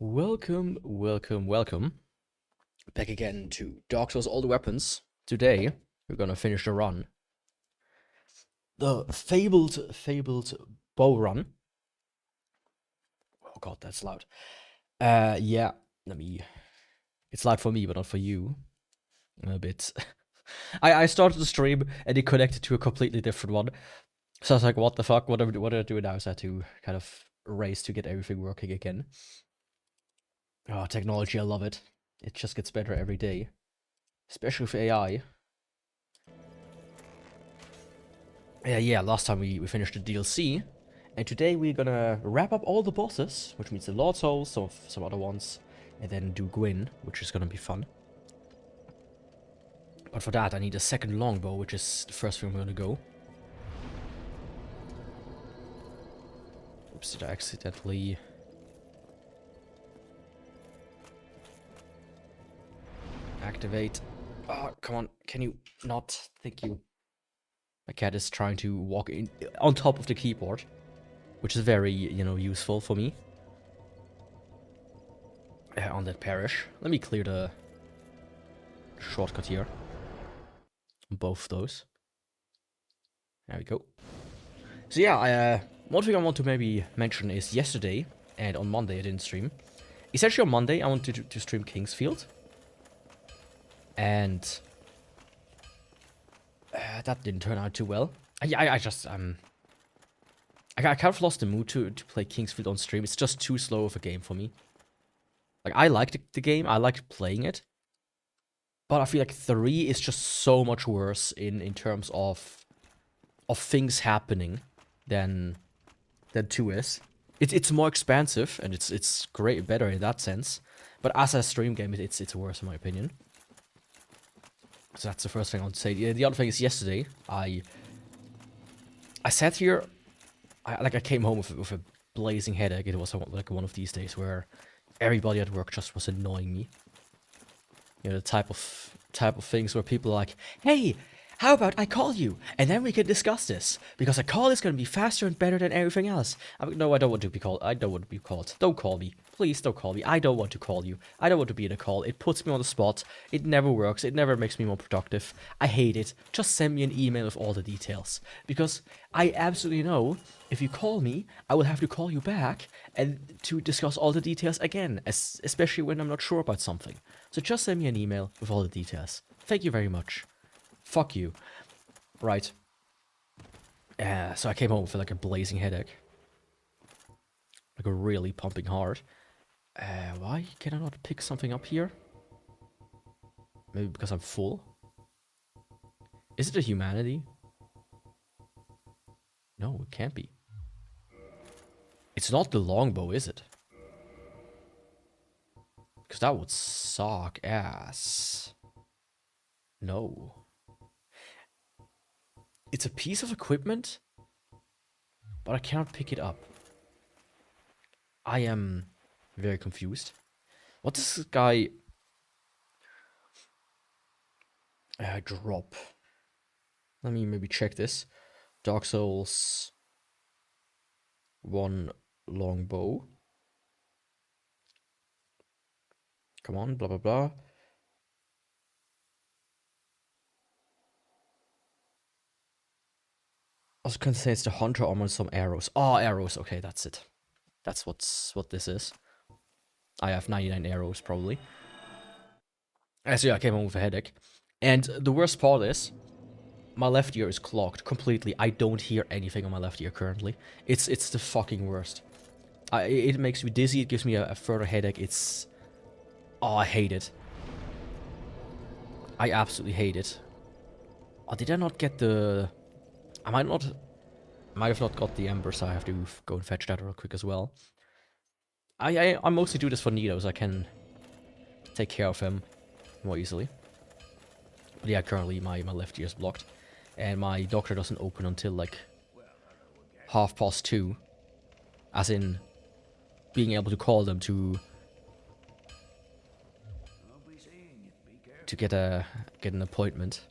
Welcome, welcome, welcome. Back again to Dark Souls All the Weapons. Today, we're gonna finish the run. The fabled bow run. Oh god, that's loud. Yeah, it's loud for me, but not for you. A bit. I started the stream, and it connected to a completely different one. So I was like, what the fuck, what do I do now? So I had to kind of race to get everything working again. Oh, technology, I love it. It just gets better every day. Especially with AI. Yeah, last time we finished the DLC. And today we're gonna wrap up all the bosses, which means the Lord Souls, some other ones, and then do Gwyn, which is gonna be fun. But for that I need a second longbow, which is the first thing we're gonna go. Oops, did I accidentally... activate? Oh, come on, can you not? Thank you. My cat is trying to walk in on top of the keyboard, which is very, useful for me. On that parish. Let me clear the shortcut here. Both those. There we go. So yeah, one thing I want to maybe mention is yesterday and on Monday I didn't stream. Essentially on Monday I wanted to stream Kingsfield. And that didn't turn out too well. I kind of lost the mood to play Kingsfield on stream. It's just too slow of a game for me. Like, I liked the game, I liked playing it. But I feel like 3 is just so much worse in terms of things happening than 2 is. It's more expansive, and it's great, better in that sense. But as a stream game, it's worse in my opinion. So that's the first thing I want to say. The other thing is yesterday, I sat here, I came home with a blazing headache. It was like one of these days where everybody at work just was annoying me. You know, the type of things where people are like, hey, how about I call you, and then we can discuss this, because a call is going to be faster and better than everything else. I'm like, no, I don't want to be called. I don't want to be called. Don't call me. Please don't call me. I don't want to call you. I don't want to be in a call. It puts me on the spot. It never works. It never makes me more productive. I hate it. Just send me an email with all the details. Because I absolutely know if you call me, I will have to call you back and to discuss all the details again, especially when I'm not sure about something. So just send me an email with all the details. Thank you very much. Fuck you. Right. So I came home with like a blazing headache. Like a really pumping heart. Why can I not pick something up here? Maybe because I'm full? Is it a humanity? No, it can't be. It's not the longbow, is it? Because that would suck ass. No. It's a piece of equipment, but I cannot pick it up. I am very confused. What does this guy drop? Let me maybe check this. Dark Souls 1 longbow. Come on, blah blah blah. I was gonna say it's the hunter armor and some arrows. Oh, arrows. Okay, that's it. That's what this is. I have 99 arrows, probably. So yeah, I came home with a headache. And the worst part is, my left ear is clogged completely. I don't hear anything on my left ear currently. It's the fucking worst. It makes me dizzy, it gives me a further headache. Oh, I hate it. I absolutely hate it. Oh, did I not get the... I might have not got the ember, so I have to go and fetch that real quick as well. I mostly do this for Nito, so I can take care of him more easily. But yeah, currently my left ear is blocked. And my doctor doesn't open until like 2:30. As in being able to call them to get an appointment.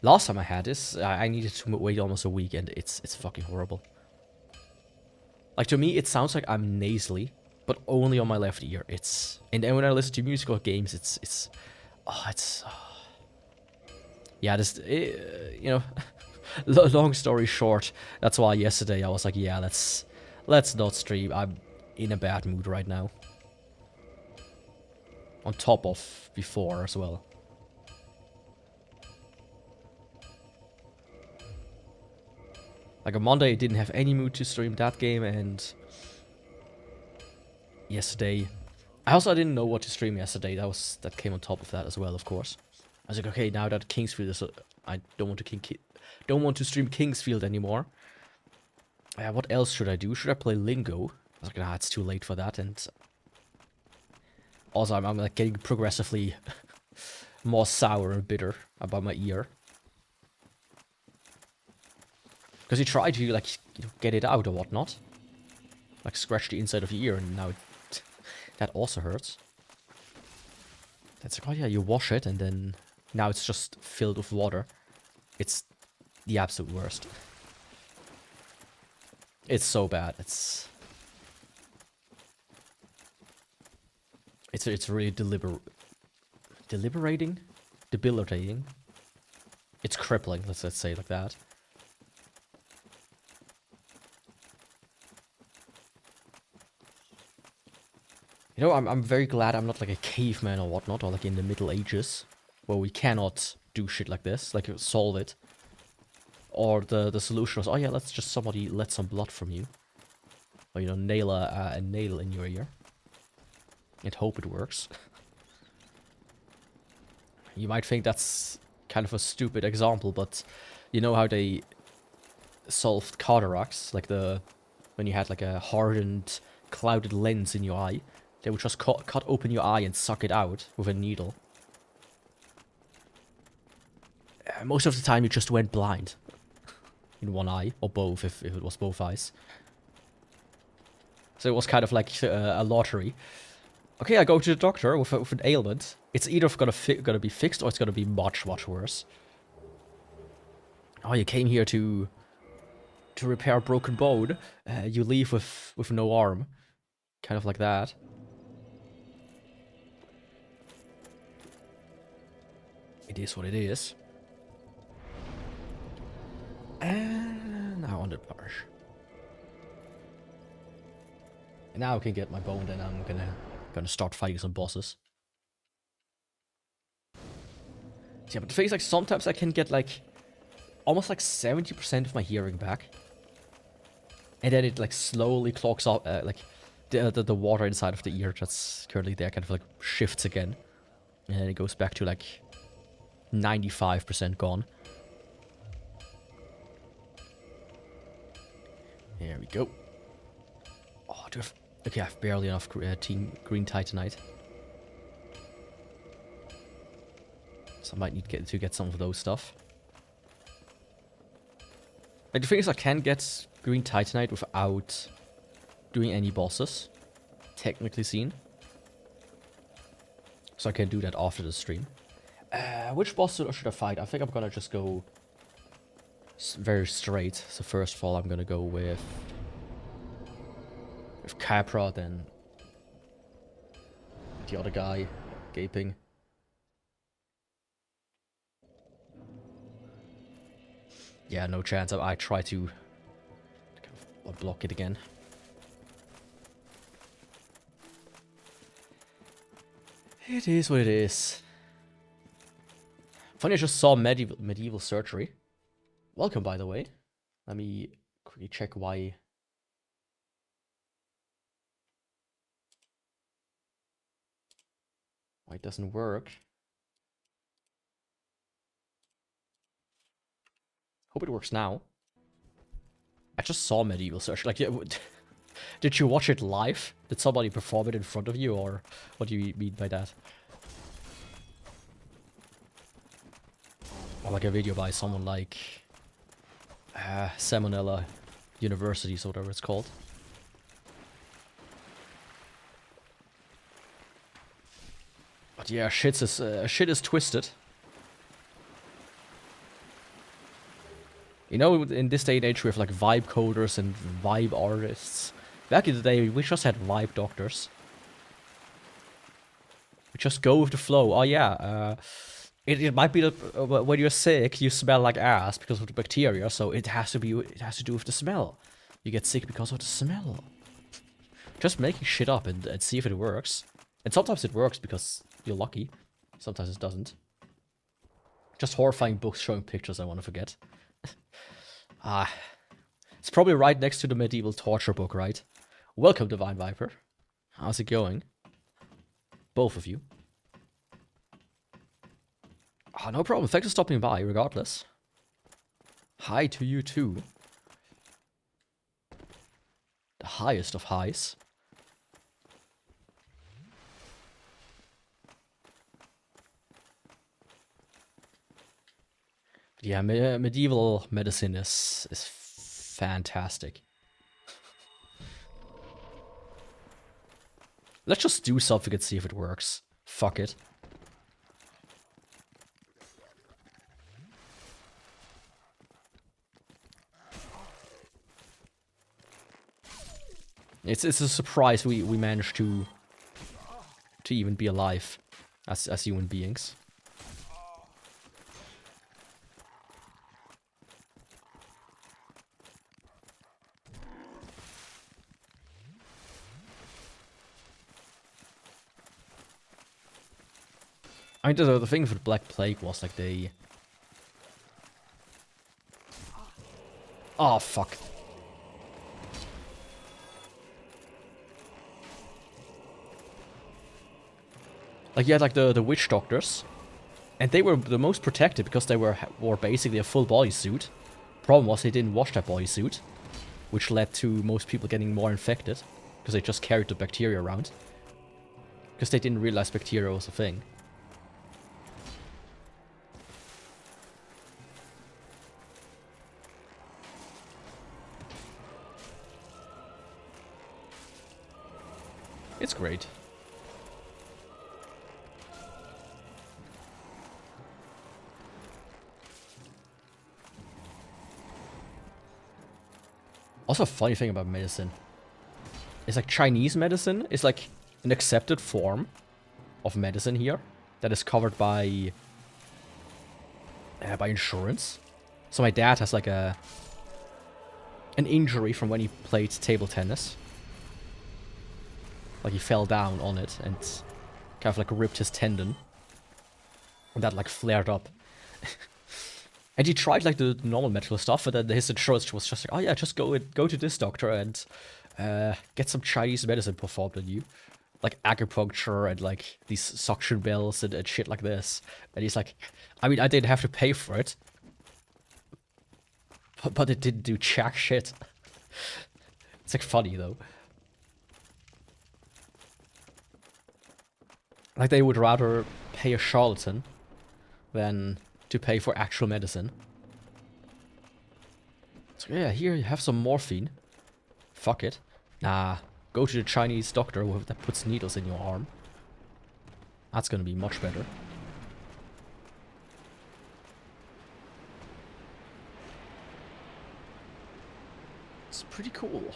Last time I had this, I needed to wait almost a week, and it's fucking horrible. Like, to me, it sounds like I'm nasally, but only on my left ear. And then when I listen to music or games, yeah, you know, long story short, that's why yesterday I was like, yeah, let's not stream. I'm in a bad mood right now. On top of before as well. Like on Monday, I didn't have any mood to stream that game, and yesterday, I didn't know what to stream yesterday. That came on top of that as well, of course. I was like, okay, now that Kingsfield is, I don't want to stream Kingsfield anymore. What else should I do? Should I play Lingo? I was like, nah, it's too late for that, and also I'm like getting progressively more sour and bitter about my ear. Because you try to, like, get it out or whatnot. Like, scratch the inside of your ear, and now that also hurts. That's like, oh yeah, you wash it, and then now it's just filled with water. It's the absolute worst. It's so bad. It's really debilitating. It's crippling. Let's say it like that. You know, I'm very glad I'm not like a caveman or whatnot, or like in the Middle Ages, where we cannot do shit like this, like solve it. Or the solution was, oh yeah, let's just somebody let some blood from you. Or, you know, nail a nail in your ear. And hope it works. You might think that's kind of a stupid example, but you know how they solved cataracts, like when you had like a hardened, clouded lens in your eye. They would just cut open your eye and suck it out with a needle. Most of the time you just went blind. In one eye, or both, if it was both eyes. So it was kind of like a lottery. Okay, I go to the doctor with an ailment. It's either gonna be fixed or it's gonna be much, much worse. Oh, you came here to repair a broken bone. You leave with no arm. Kind of like that. It is what it is. And now on the parish. And now I can get my bone, then I'm gonna start fighting some bosses. Yeah, but the thing is, like, sometimes I can get like almost like 70% of my hearing back. And then it like slowly clogs up, like the water inside of the ear that's currently there kind of like shifts again. And then it goes back to like 95% gone. There we go. Oh, okay, I have barely enough green titanite. So I might need to get some of those stuff. Like, the thing is, I can get green titanite without doing any bosses, technically seen. So I can do that after the stream. Which boss should I fight? I think I'm gonna just go very straight. So first of all, I'm gonna go with Capra, then the other guy, gaping. Yeah, no chance. I try to block it again. It is what it is. Funny, I just saw medieval surgery. Welcome, by the way. Let me quickly check why it doesn't work. Hope it works now. I just saw medieval surgery. Like, did you watch it live? Did somebody perform it in front of you, or what do you mean by that? Or like a video by someone like Salmonella Universities, or whatever it's called. But yeah, shit is twisted. You know, in this day and age, we have like vibe coders and vibe artists. Back in the day, we just had vibe doctors. We just go with the flow. Oh yeah, it might be that when you're sick, you smell like ass because of the bacteria. So it has to do with the smell. You get sick because of the smell. Just making shit up and see if it works. And sometimes it works because you're lucky. Sometimes it doesn't. Just horrifying books showing pictures I want to forget. It's probably right next to the medieval torture book, right? Welcome, Divine Viper. How's it going? Both of you. Oh, no problem. Thanks for stopping by, regardless. Hi to you, too. The highest of highs. Yeah, medieval medicine is fantastic. Let's just do something and see if it works. Fuck it. It's a surprise we managed to even be alive as human beings. I mean, the thing with the Black Plague was like they... Oh, fuck. Like, you had like the witch doctors, and they were the most protected because they wore basically a full bodysuit. Problem was they didn't wash that bodysuit, which led to most people getting more infected because they just carried the bacteria around. Because they didn't realize bacteria was a thing. It's great. Also, a funny thing about medicine is like Chinese medicine is like an accepted form of medicine here that is covered by insurance. So my dad has like an injury from when he played table tennis. Like he fell down on it and kind of like ripped his tendon. And that like flared up. And he tried like the normal medical stuff, but then his insurance was just like, oh yeah, just go to this doctor and get some Chinese medicine performed on you. Like acupuncture and like these suction bells and shit like this. And he's like, I mean, I didn't have to pay for it. But it didn't do jack shit. It's like funny though. Like they would rather pay a charlatan than to pay for actual medicine. So yeah, here you have some morphine. Fuck it. Nah, go to the Chinese doctor that puts needles in your arm. That's gonna be much better. It's pretty cool.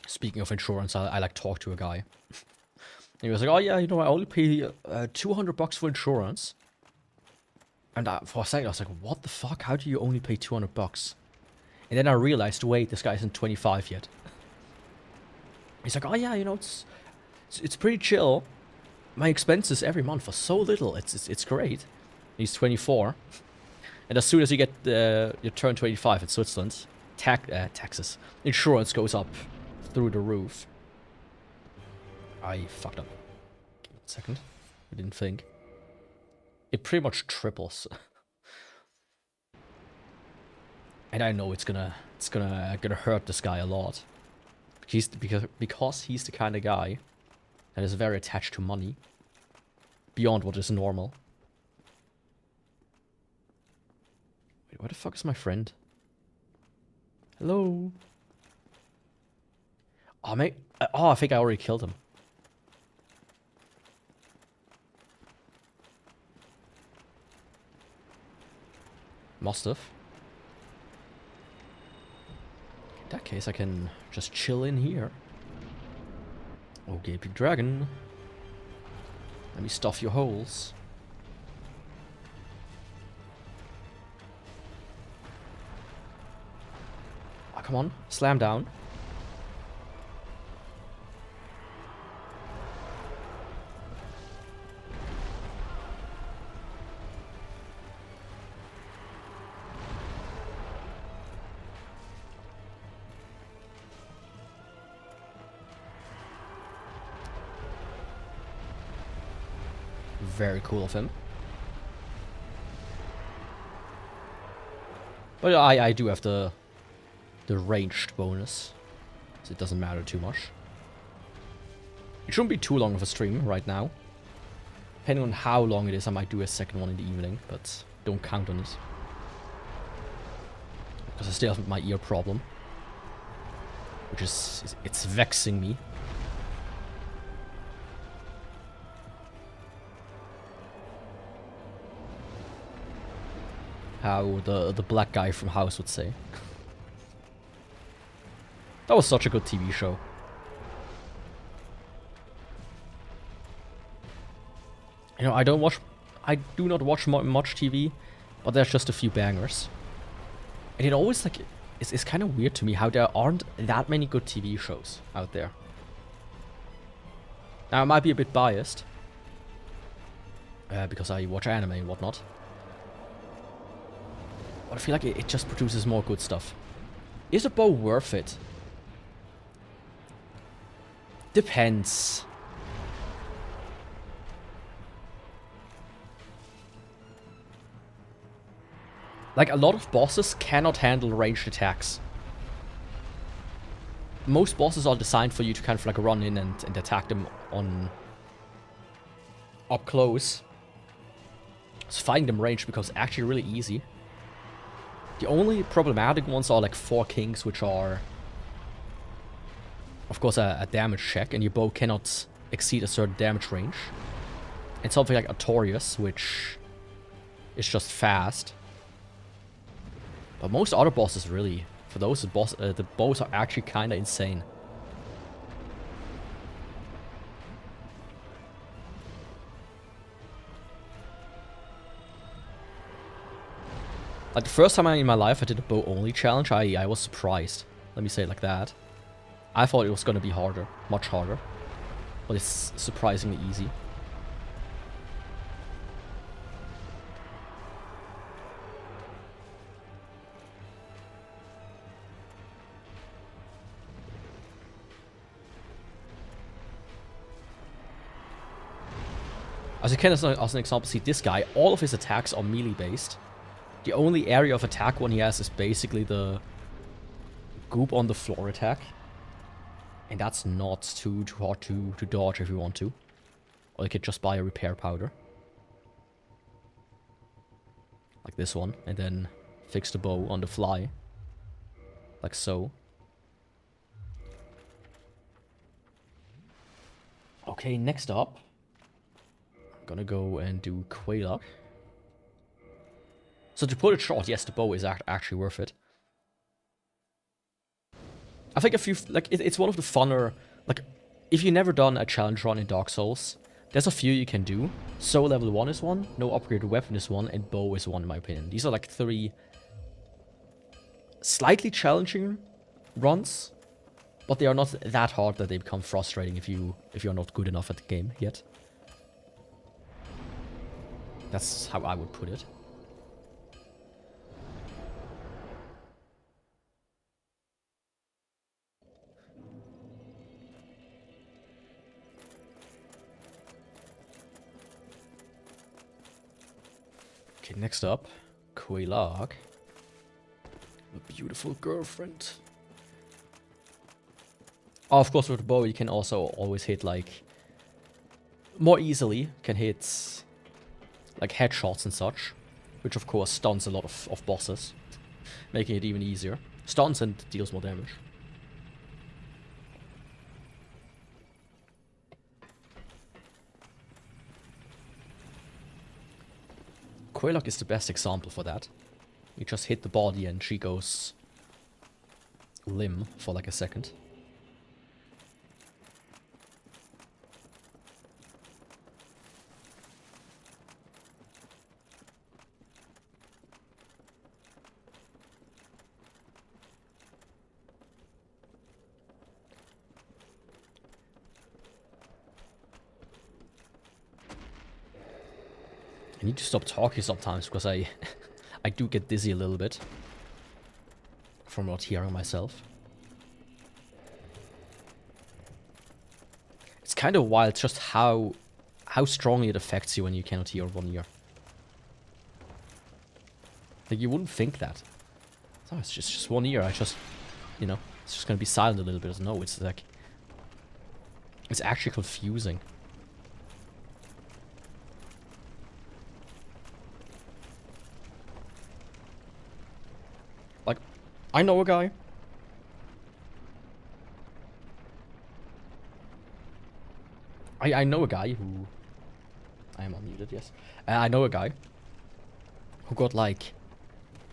Speaking of insurance, I like talked to a guy. He was like, oh yeah, you know, I only pay $200 for insurance. And for a second I was like, what the fuck? How do you only pay $200? And then I realized, wait, this guy isn't 25 yet. He's like, oh yeah, you know, it's pretty chill. My expenses every month are so little. It's great. He's 24. And as soon as you get you turn 25 in Switzerland, taxes, insurance goes up through the roof. I fucked up. Give me a second. I didn't think. It pretty much triples. And I know it's gonna hurt this guy a lot. Because he's the kind of guy that is very attached to money. Beyond what is normal. Wait, where the fuck is my friend? Hello? Oh, mate. Oh, I think I already killed him. Must have. In that case, I can just chill in here. Okay, big dragon. Let me stuff your holes. Oh, come on, slam down. Very cool of him. But I do have the ranged bonus, so it doesn't matter too much. It shouldn't be too long of a stream right now. Depending on how long it is, I might do a second one in the evening, but don't count on it. Because I still have my ear problem. Which is, it's vexing me. How the black guy from House would say. That was such a good TV show. You know, I do not watch much TV, but there's just a few bangers. And it always, like, it's kind of weird to me how there aren't that many good TV shows out there. Now, I might be a bit biased, because I watch anime and whatnot. But I feel like it just produces more good stuff. Is a bow worth it? Depends. Like, a lot of bosses cannot handle ranged attacks. Most bosses are designed for you to kind of like run in and attack them on up close. So fighting them ranged becomes actually really easy. The only problematic ones are like 4 kings, which are, of course, a damage check, and your bow cannot exceed a certain damage range. And something like Artorias, which is just fast. But most other bosses, really, for those the bows are actually kind of insane. Like, the first time in my life I did a bow only challenge, I was surprised. Let me say it like that. I thought it was going to be harder, much harder. But it's surprisingly easy. As you can, as an example, see this guy, all of his attacks are melee based. The only area of attack one he has is basically the goop on the floor attack. And that's not too hard to dodge if you want to. Or you could just buy a repair powder. Like this one. And then fix the bow on the fly. Like so. Okay, next up. I'm gonna go and do Quaylock. So to put it short, yes, the bow is actually worth it. I think it's one of the funner, like, if you've never done a challenge run in Dark Souls, there's a few you can do. Soul level 1 is one, no upgraded weapon is one, and bow is one in my opinion. These are like 3 slightly challenging runs, but they are not that hard that they become frustrating if you're not good enough at the game yet. That's how I would put it. Okay, next up, Quaylock. A beautiful girlfriend. Oh, of course, with the bow, you can also always hit, like, more easily. Can hit, like, headshots and such. Which, of course, stuns a lot of bosses. Making it even easier. Stuns and deals more damage. Quaylock is the best example for that. You just hit the body and she goes limb for like a second. I need to stop talking sometimes because I do get dizzy a little bit from not hearing myself. It's kind of wild just how strongly it affects you when you cannot hear one ear. Like, you wouldn't think that. Oh, it's just one ear. I just, you know, it's just gonna be silent a little bit. No, it's like, it's actually confusing. Like, I know a guy. I know a guy who... I am unmuted, yes. I know a guy who got, like,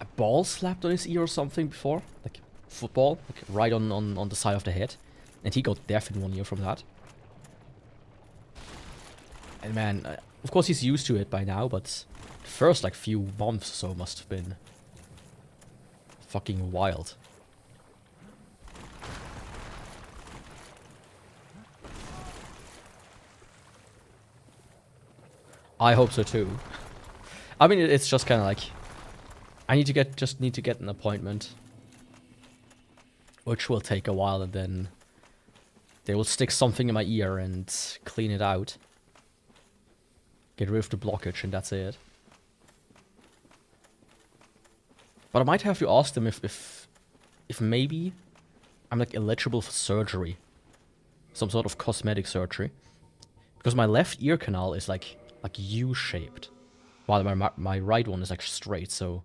a ball slapped on his ear or something before. Like, football. Like, right on the side of the head. And he got deaf in one ear from that. And man, of course he's used to it by now, but the first, like, few months or so must have been fucking wild. I hope so too. I mean, it's just kind of like, I need to get an appointment, which will take a while, and then they will stick something in my ear and clean it out, get rid of the blockage, and that's it. But I might have to ask them if maybe I'm like eligible for surgery, some sort of cosmetic surgery, because my left ear canal is like U-shaped, while my right one is like straight. So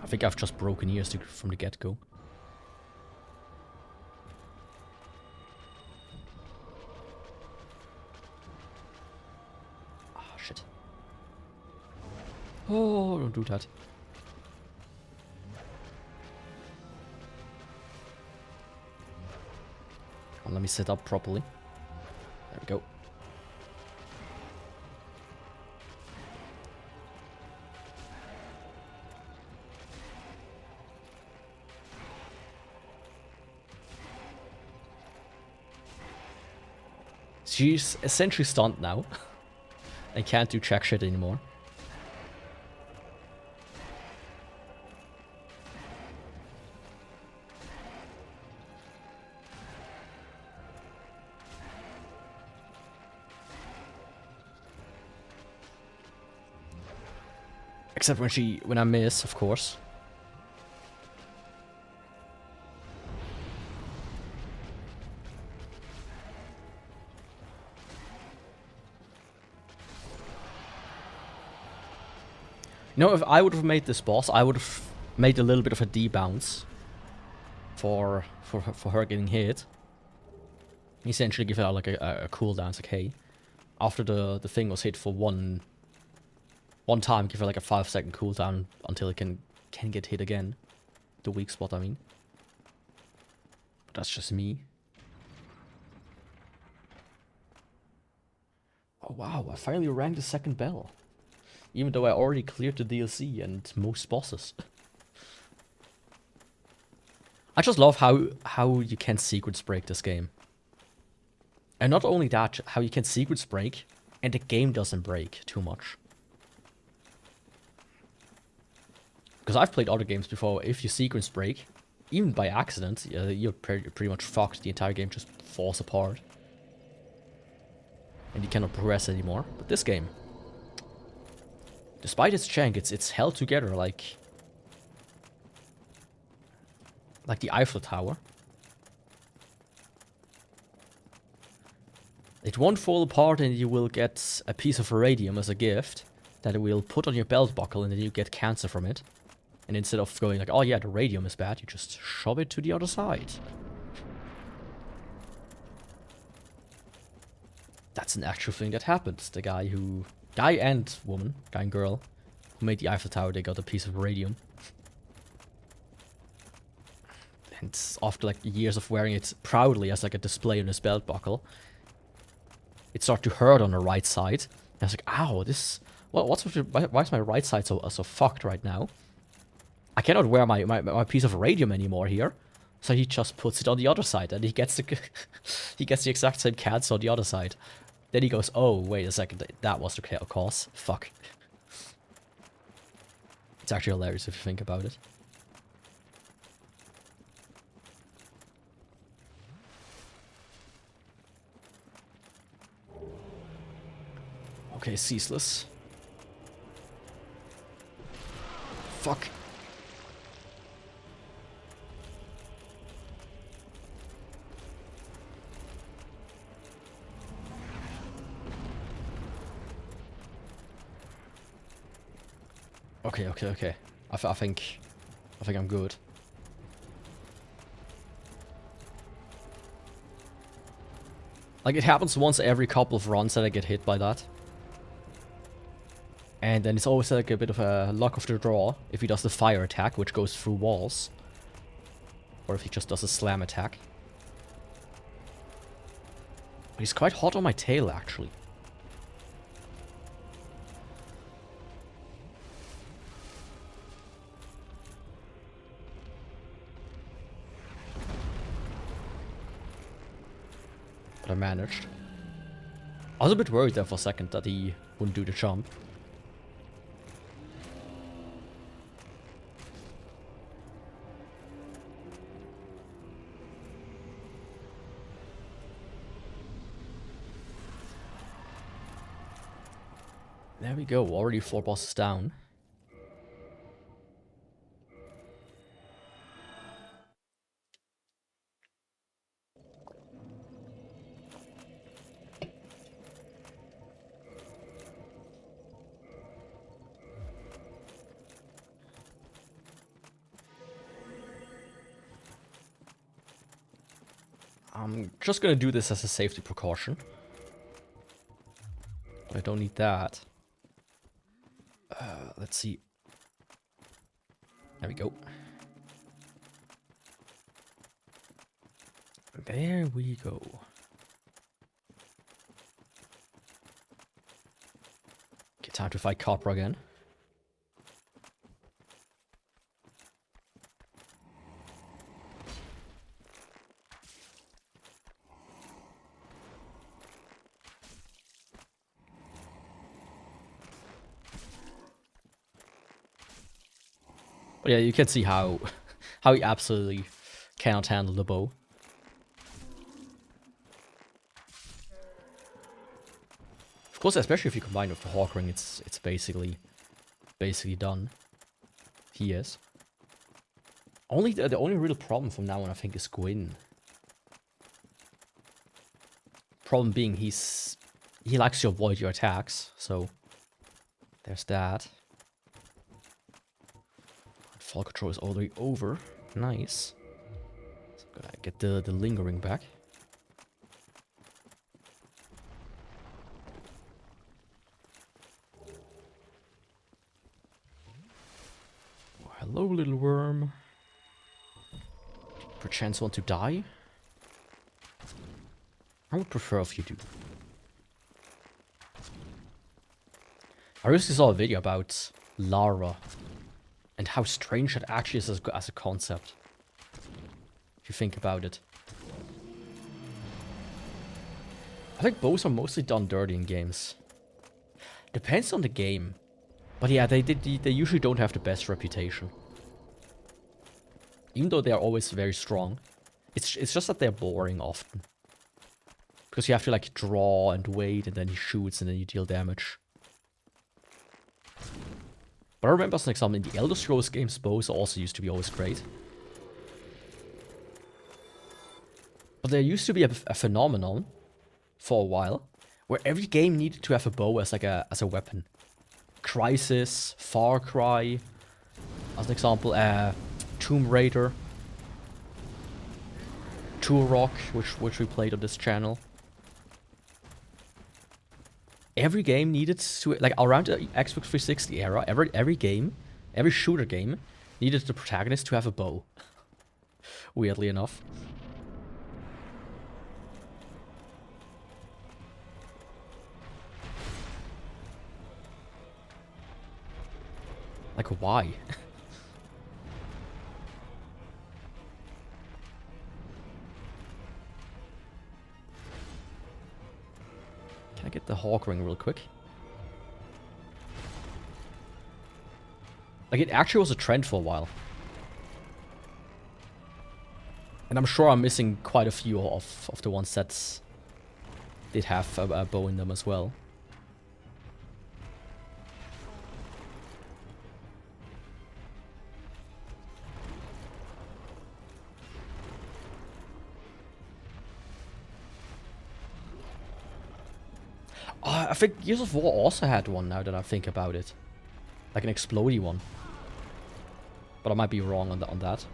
I think I've just broken ears from the get-go. Ah, shit. Oh, don't do that. Let me sit up properly. There we go. She's essentially stunned now. I can't do check shit anymore. Except when I miss, of course. You know, if I would have made this boss, I would have made a little bit of a D-bounce for her getting hit. Essentially give her like a cooldown. It's like, hey, after the thing was hit for one time, give her like a 5-second cooldown until it can get hit again. The weak spot, I mean. But that's just me. Oh wow, I finally rang the second bell. Even though I already cleared the DLC and most bosses. I just love how you can secrets break this game. And not only that, how you can secrets break and the game doesn't break too much. Because I've played other games before, if you sequence break, even by accident, you're pretty much fucked. The entire game just falls apart. And you cannot progress anymore. But this game, despite its jank, it's held together like the Eiffel Tower. It won't fall apart and you will get a piece of iridium as a gift that it will put on your belt buckle, and then you get cancer from it. And instead of going like, oh yeah, the radium is bad, you just shove it to the other side. That's an actual thing that happened. The guy who Guy and woman, guy and girl, who made the Eiffel Tower, they got a piece of radium. And after like years of wearing it proudly as like a display on his belt buckle, it started to hurt on the right side. And I was like, ow, this... what's with why is my right side so fucked right now? I cannot wear my piece of radium anymore here. So he just puts it on the other side, and he gets the he gets the exact same cancer on the other side. Then he goes, oh, wait a second, that was the cause. Fuck. It's actually hilarious if you think about it. Okay, ceaseless. Fuck. Okay. I think I'm good. Like, it happens once every couple of runs that I get hit by that. And then it's always like a bit of a luck of the draw if he does the fire attack, which goes through walls. Or if he just does a slam attack. But he's quite hot on my tail, actually. But I managed. I was a bit worried there for a second that he wouldn't do the jump. There we go, already 4 bosses down. I'm just gonna do this as a safety precaution. I don't need that. Let's see. There we go. There we go. Okay, time to fight Copra again. But yeah, you can see how he absolutely cannot handle the bow. Of course, especially if you combine with the Hawk Ring, it's basically done. He is. Only the only real problem from now on, I think, is Gwyn. Problem being, he likes to avoid your attacks, so there's that. Fall control is all the way over. Nice. So I'm gonna get the lingering back. Oh, hello, little worm. Perchance want to die? I would prefer if you do. I recently saw a video about Lara. And how strange it actually is as a concept. If you think about it. I think bows are mostly done dirty in games. Depends on the game. But yeah, they usually don't have the best reputation. Even though they are always very strong. It's just that they're boring often. Because you have to like draw and wait, and then he shoots and then you deal damage. But I remember, as an example, in the Elder Scrolls games, bows also used to be always great. But there used to be a phenomenon for a while where every game needed to have a bow as like a weapon. Crysis, Far Cry, as an example, Tomb Raider, Turok, which we played on this channel. every game needed to, like, around the Xbox 360 era, every game, every shooter game needed the protagonist to have a bow. Weirdly enough. Like, why? Can I get the Hawk Ring real quick? Like, it actually was a trend for a while. And I'm sure I'm missing quite a few of the ones that did have a bow in them as well. I think Gears of War also had one now that I think about it. Like an explodey one. But I might be wrong on that.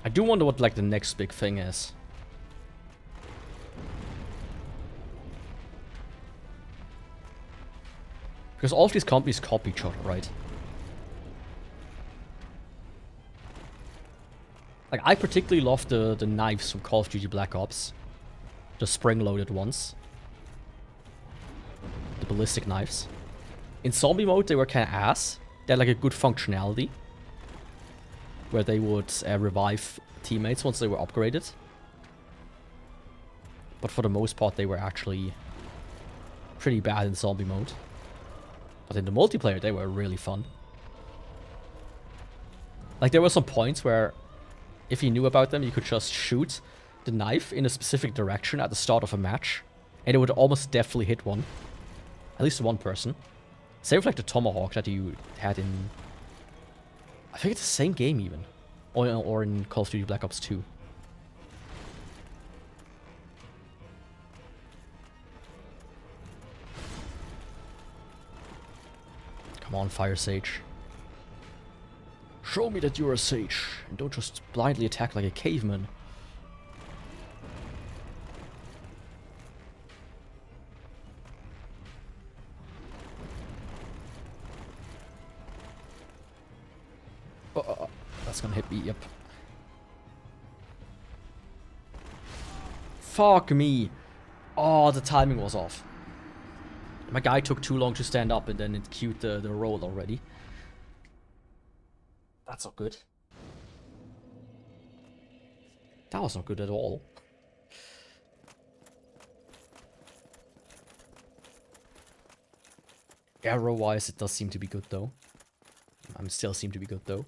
I do wonder what, like, the next big thing is. Because all of these companies copy each other, right? Like, I particularly love the knives from Call of Duty Black Ops. The spring-loaded ones. The ballistic knives. In zombie mode, they were kind of ass. They had, like, a good functionality. Where they would revive teammates once they were upgraded. But for the most part, they were actually pretty bad in zombie mode. But in the multiplayer, they were really fun. Like, there were some points where, if you knew about them, you could just shoot the knife in a specific direction at the start of a match. And it would almost definitely hit one. At least one person. Same with, like, the Tomahawk that you had in... I think it's the same game even. Or in Call of Duty Black Ops 2. Come on, Fire Sage. Show me that you're a sage. And don't just blindly attack like a caveman. That's gonna hit me, yep. Fuck me. Oh, the timing was off. My guy took too long to stand up and then it queued the roll already. That's not good. That was not good at all. Arrow-wise, it does seem to be good though. Still seem to be good though.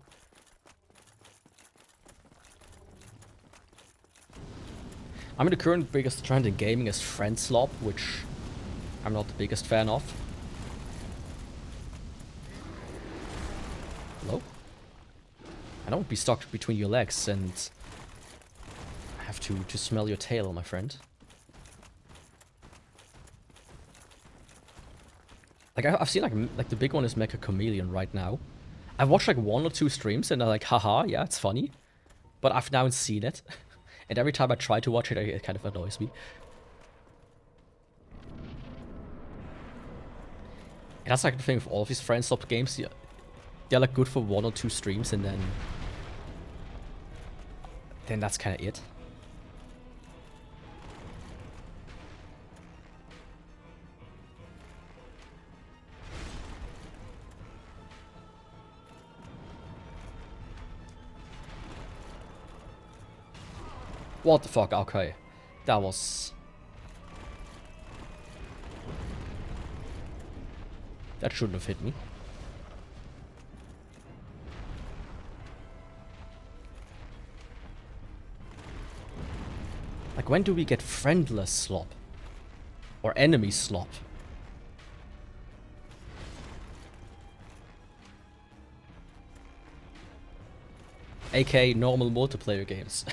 I mean, the current biggest trend in gaming is friend slop, which I'm not the biggest fan of. Hello? I don't be stuck between your legs and I have to smell your tail, my friend. Like, I've seen, like the big one is Mecha Chameleon right now. I've watched, like, 1 or 2 streams and I'm like, haha, yeah, it's funny. But I've now seen it. And every time I try to watch it, it kind of annoys me. And that's like the thing with all of these friend slop games. They're like good for 1 or 2 streams and then that's kind of it. What the fuck? Okay. That was... That shouldn't have hit me. Like, when do we get friendless slop? Or enemy slop? AKKO normal multiplayer games.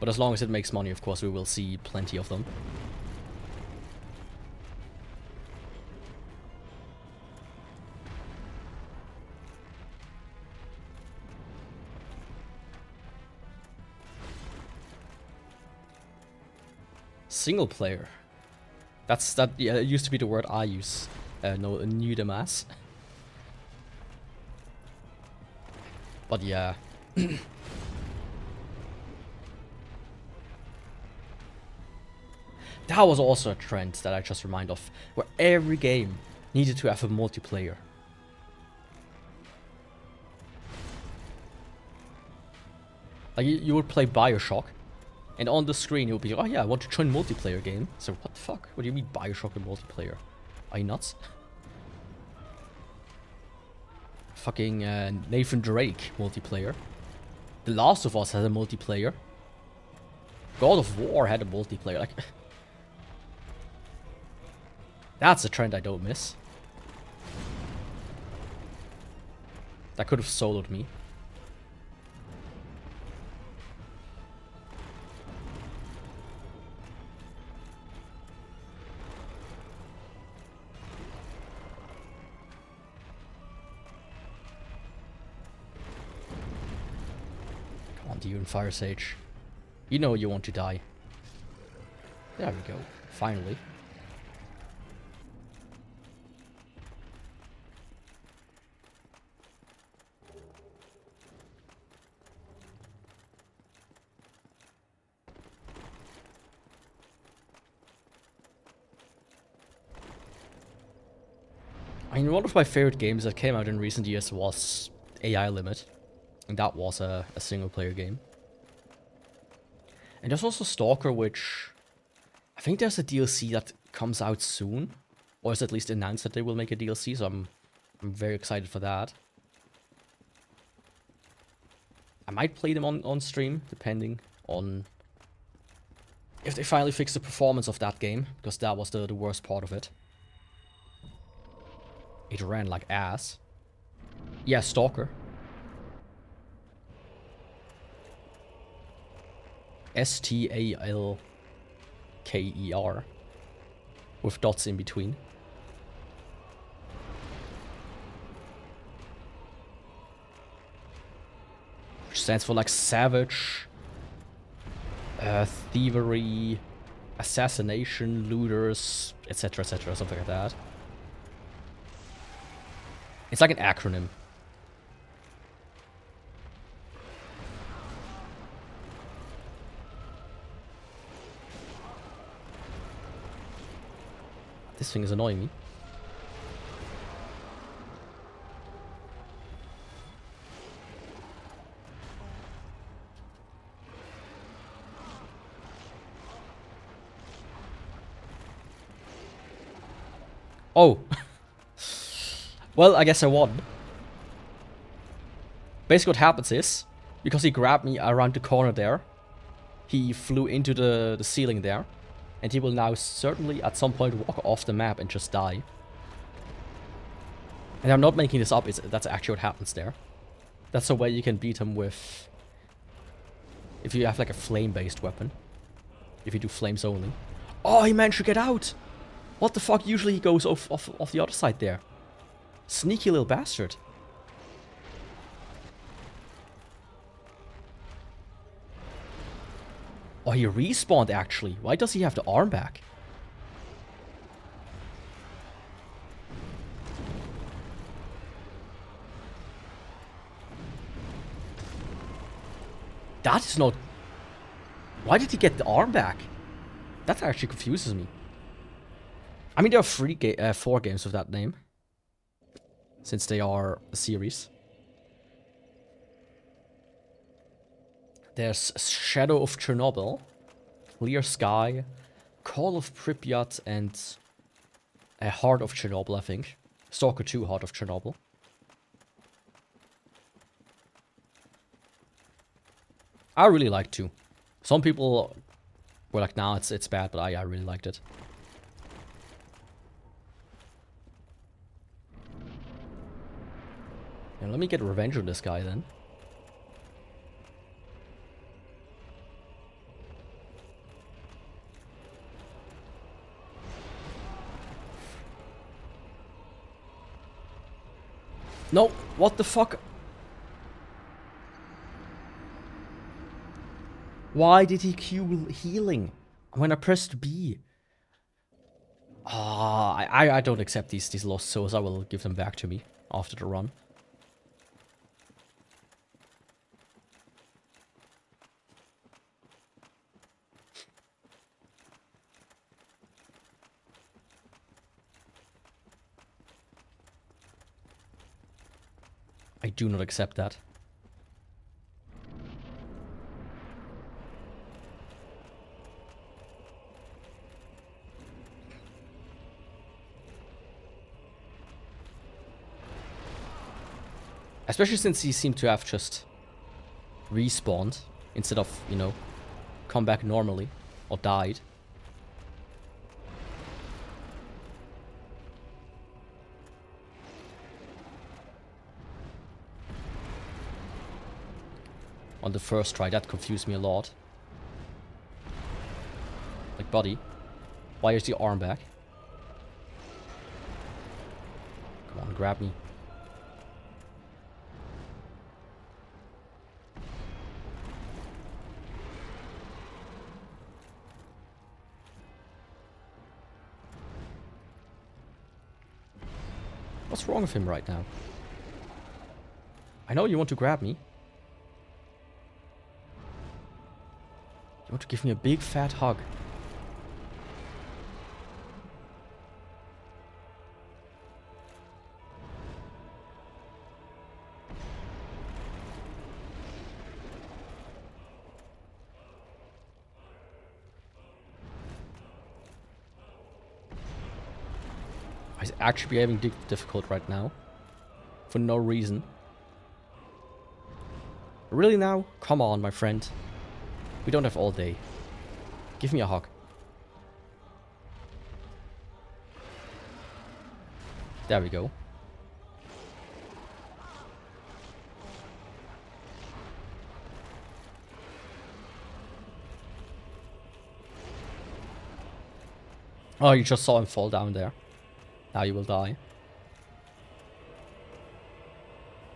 But as long as it makes money, of course, we will see plenty of them. Single player. Yeah, it used to be the word I use. No, knew them as. But yeah. That was also a trend that I just remind of, where every game needed to have a multiplayer. Like you would play BioShock, and on the screen it would be, oh yeah, I want to join multiplayer game. So what the fuck? What do you mean BioShock and multiplayer? Are you nuts? Fucking Nathan Drake multiplayer. The Last of Us has a multiplayer. God of War had a multiplayer. Like, that's a trend I don't miss. That could have soloed me. Come on, you and Fire Sage. You know you want to die. There we go. Finally. I mean, one of my favorite games that came out in recent years was AI Limit. And that was a single player game. And there's also Stalker, which I think there's a DLC that comes out soon. Or is at least announced that they will make a DLC, so I'm very excited for that. I might play them on stream, depending on if they finally fix the performance of that game, because that was the worst part of it. It ran like ass. Yeah, Stalker. Stalker. With dots in between. Which stands for like savage, thievery, assassination, looters, etc, etc, something like that. It's like an acronym. This thing is annoying me. Oh. Well, I guess I won. Basically what happens is, because he grabbed me around the corner there, he flew into the ceiling there, and he will now certainly at some point walk off the map and just die. And I'm not making this up, that's actually what happens there. That's a way you can beat him with, if you have like a flame-based weapon. If you do flames only. Oh, he managed to get out! What the fuck? Usually he goes off the other side there. Sneaky little bastard. Oh, he respawned actually. Why does he have the arm back? That is not... Why did he get the arm back? That actually confuses me. I mean, there are 4 games with that name. Since they are a series. There's Shadow of Chernobyl, Clear Sky, Call of Pripyat, and Heart of Chernobyl, I think. Stalker 2, Heart of Chernobyl. I really liked 2. Some people were like, nah, it's bad, but I really liked it. Yeah, let me get revenge on this guy then. No, what the fuck? Why did he Q healing when I pressed B? Ah, I don't accept these lost souls. I will give them back to me after the run. I do not accept that. Especially since he seemed to have just respawned instead of, you know, come back normally or died. On the first try, that confused me a lot. Like, buddy, why is your arm back? Come on, grab me. What's wrong with him right now? I know you want to grab me. You want to give me a big fat hug. He's actually having difficult right now. For no reason. Really now? Come on, my friend. We don't have all day. Give me a hug. There we go. Oh, you just saw him fall down there. Now you will die.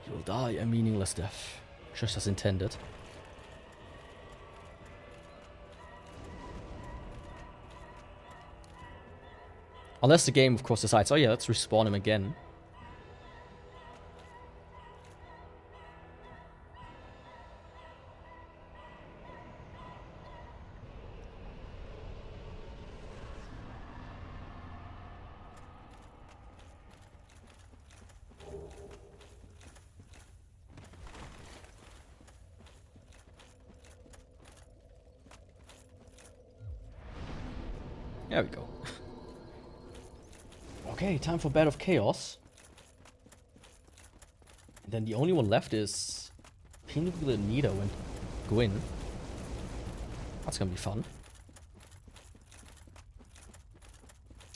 You will die a meaningless death. Just as intended. Unless the game, of course, decides, oh yeah, let's respawn him again. There we go. Okay, time for Bed of Chaos. And then the only one left is Pinwheel, Nido, and Gwyn. That's gonna be fun.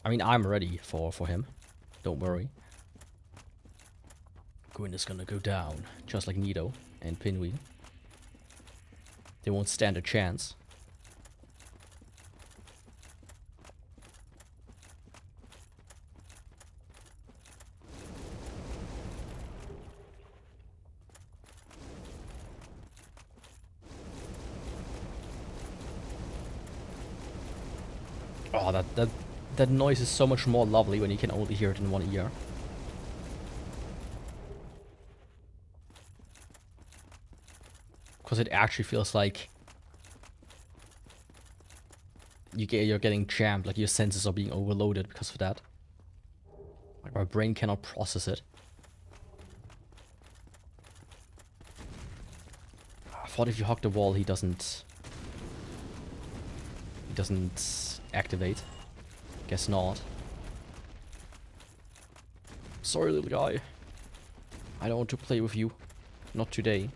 I mean, I'm ready for him. Don't worry. Gwyn is gonna go down, just like Nido and Pinwheel. They won't stand a chance. Oh, that noise is so much more lovely when you can only hear it in one ear. Because it actually feels like you're getting jammed, like your senses are being overloaded because of that. Like my brain cannot process it. I thought if you hug the wall, he doesn't activate. Guess not. Sorry, little guy. I don't want to play with you. Not today.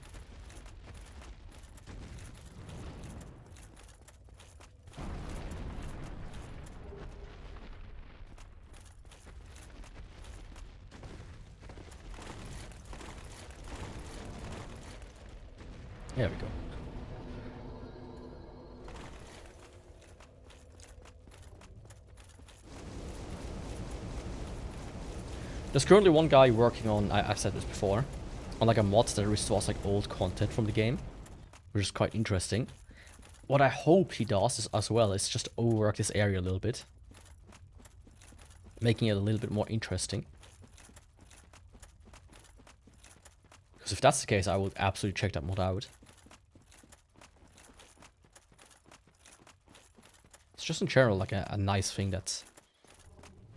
There we go. There's currently one guy working on, I've said this before, on like a mod that restores like old content from the game, which is quite interesting. What I hope he does is, as well, is just overwork this area a little bit, making it a little bit more interesting. Because if that's the case, I would absolutely check that mod out. It's just in general like a nice thing that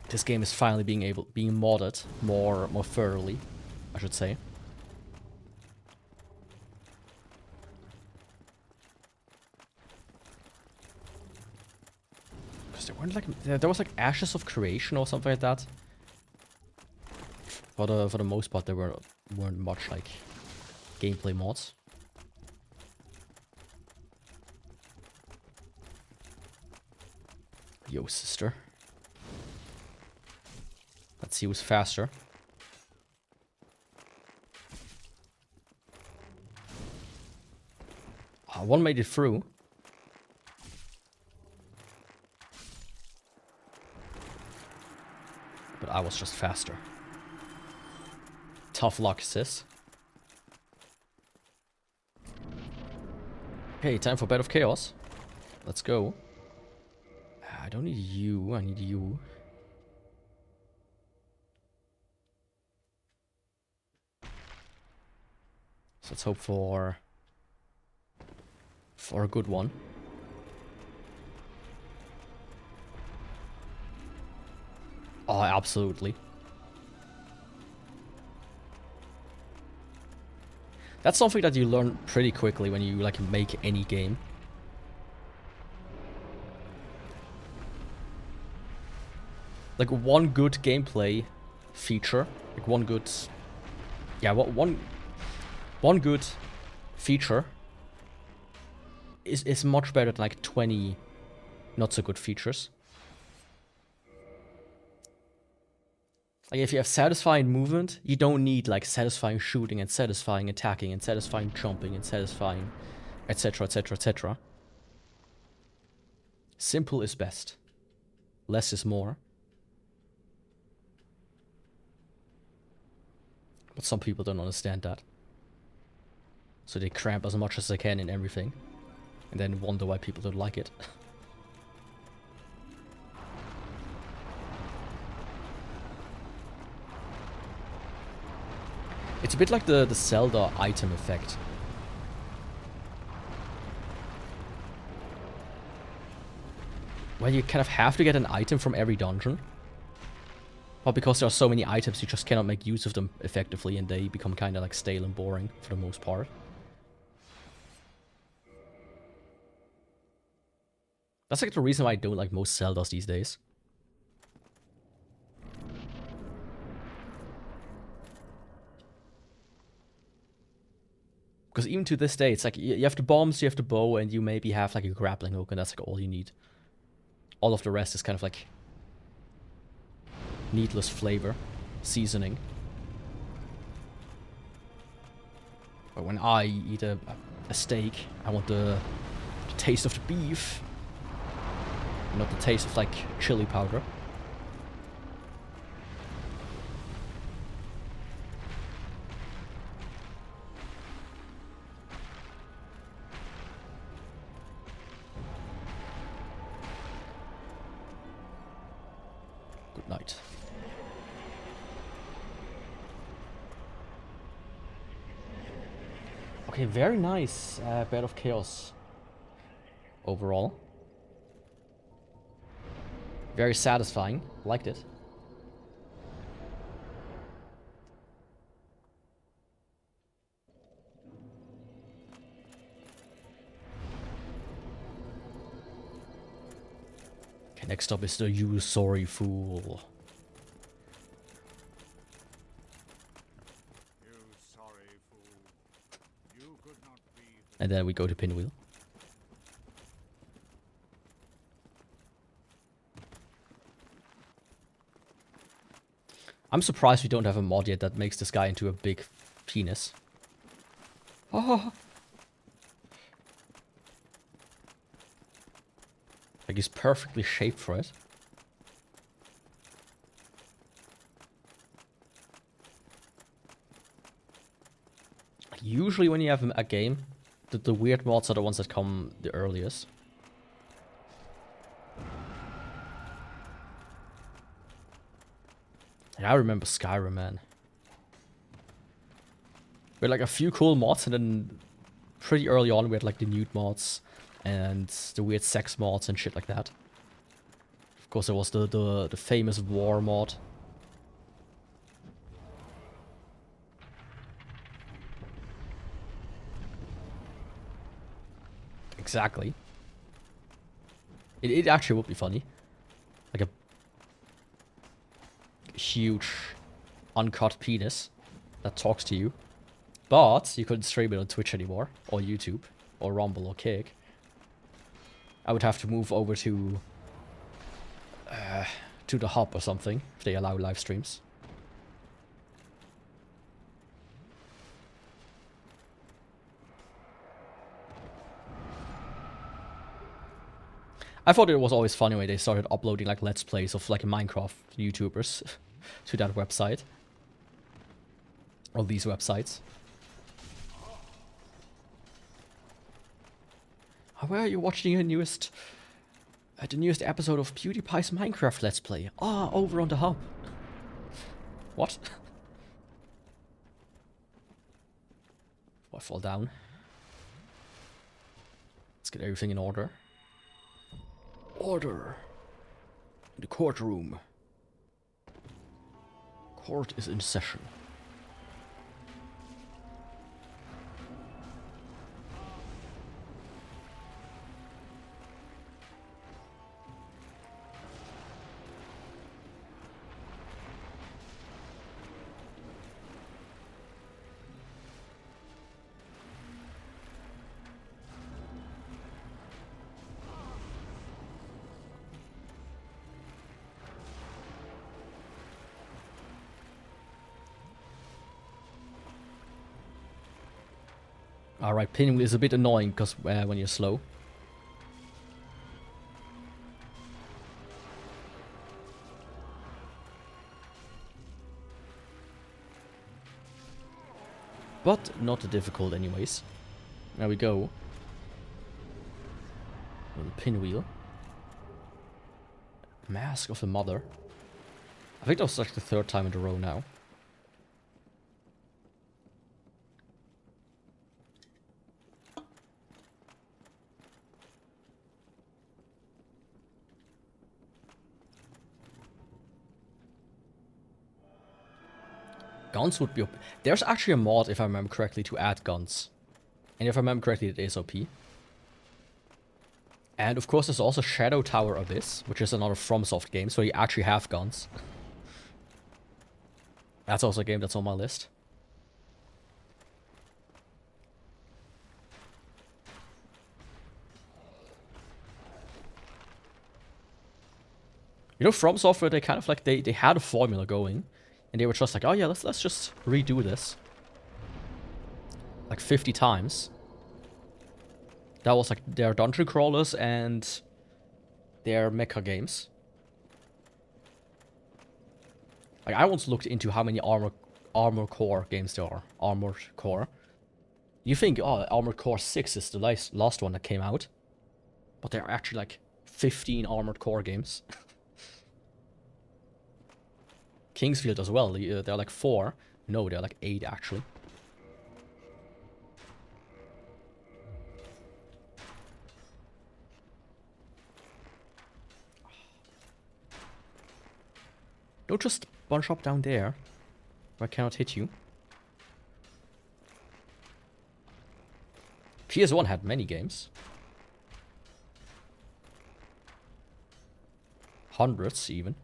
this game is finally being modded more thoroughly, I should say. Because there weren't like there was like Ashes of Creation or something like that. For the most part, there weren't much like gameplay mods. Yo, sister. Let's see who's faster. One made it through. But I was just faster. Tough luck, sis. Okay, time for Bed of Chaos. Let's go. I don't need you, I need you. So let's hope for a good one. Oh, absolutely. That's something that you learn pretty quickly when you like make any game. Like one good gameplay feature, like one good, yeah, one good feature is much better than like 20 not so good features. Like if you have satisfying movement, you don't need like satisfying shooting and satisfying attacking and satisfying jumping and satisfying etc etc etc. Simple is best. Less is more. But some people don't understand that. So they cramp as much as they can in everything. And then wonder why people don't like it. It's a bit like the Zelda item effect. Where you kind of have to get an item from every dungeon. But because there are so many items, you just cannot make use of them effectively, and they become kind of like stale and boring for the most part. That's like the reason why I don't like most Zeldas these days. Because even to this day, it's like you have the bombs, you have the bow, and you maybe have like a grappling hook, and that's like all you need. All of the rest is kind of like needless flavor, seasoning. But when I eat a steak, I want the taste of the beef, not the taste of like chili powder. Good night. Okay, very nice Bed of Chaos overall. Very satisfying. Liked it. Okay, next up is the You Sorry Fool. And then we go to Pinwheel. I'm surprised we don't have a mod yet that makes this guy into a big penis. Oh. Like he's perfectly shaped for it. usually when you have a game, the weird mods are the ones that come the earliest. Yeah, I remember Skyrim, man. We had like a few cool mods, and then pretty early on we had like the nude mods and the weird sex mods and shit like that. Of course, there was the famous war mod. Exactly. It actually would be funny. Like a huge uncut penis that talks to you. But you couldn't stream it on Twitch anymore, or YouTube, or Rumble, or Kick. I would have to move over to the hub or something, if they allow live streams. I thought it was always funny when they started uploading like Let's Plays of like Minecraft YouTubers to that website. Or these websites. Where are you watching the newest episode of PewDiePie's Minecraft Let's Play? Ah, over on the hub. What? I fall down. Let's get everything in order. Order. In the courtroom. Court is in session. Alright, pinwheel is a bit annoying because when you're slow. But not difficult anyways. There we go. Pinwheel. Mask of the Mother. I think that was like the third time in a row now. Guns would be OP. There's actually a mod, if I remember correctly, to add guns. And if I remember correctly, it is OP. And of course, there's also Shadow Tower Abyss, which is another FromSoft game, so you actually have guns. That's also a game that's on my list. You know, From Software, they kind of like, they had a formula going. And they were just like, oh yeah, let's just redo this. Like 50 times. That was like their dungeon crawlers and their mecha games. Like I once looked into how many Armor Core games there are. Armored Core. You think, oh, Armored Core 6 is the last one that came out. But there are actually like 15 Armored Core games. Kingsfield as well, they're like 4. No, they're like 8 actually. Don't just bunch up down there, where I cannot hit you. PS1 had many games. Hundreds even.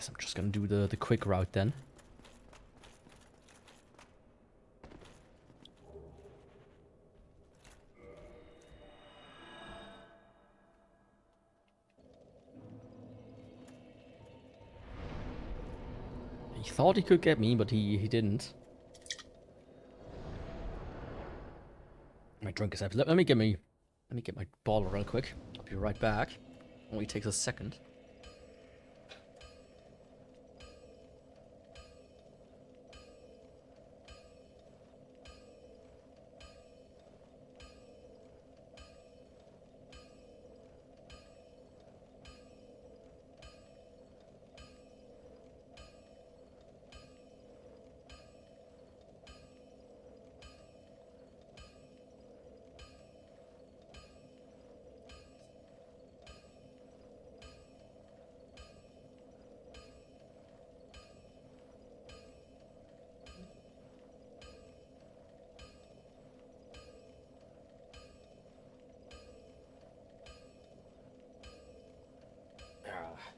I'm just gonna do the quick route then. He thought he could get me, but he didn't. drink is empty. Let me get my bottle real quick. I'll be right back. Only takes a second.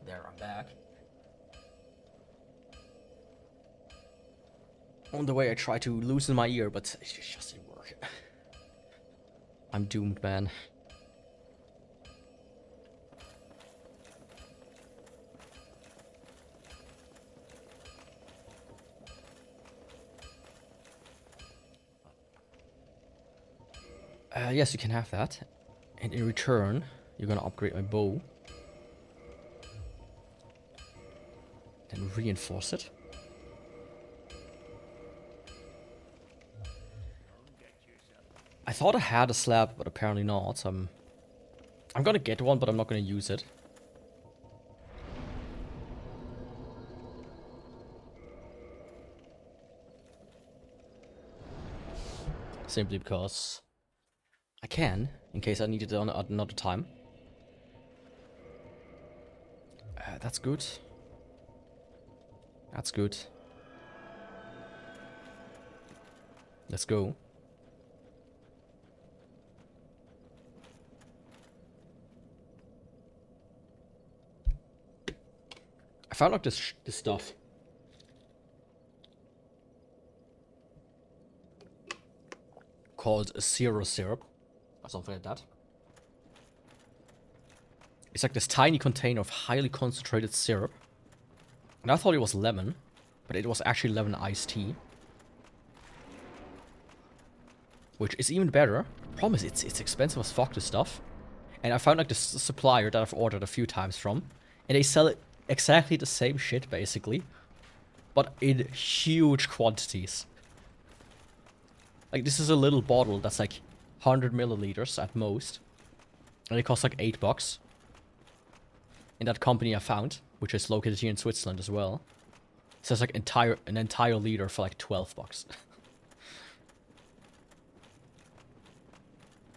There, I'm back. On the way, I tried to loosen my ear, but it just didn't work. I'm doomed, man. Yes, you can have that. And in return, you're gonna upgrade my bow. Then reinforce it. I thought I had a slab, but apparently not. I'm gonna get one, but I'm not gonna use it. Simply because I can, in case I need it on another time. That's good. That's good. Let's go. I found like this stuff. Called a zero syrup. Or something like that. It's like this tiny container of highly concentrated syrup. And I thought it was lemon, but it was actually lemon iced tea. Which is even better. Problem is, it's expensive as fuck, this stuff. And I found like this supplier that I've ordered a few times from. And they sell it exactly the same shit, basically. But in huge quantities. Like, this is a little bottle that's like 100 milliliters at most. And it costs like $8. In that company I found, which is located here in Switzerland as well. It says like an entire liter for like $12.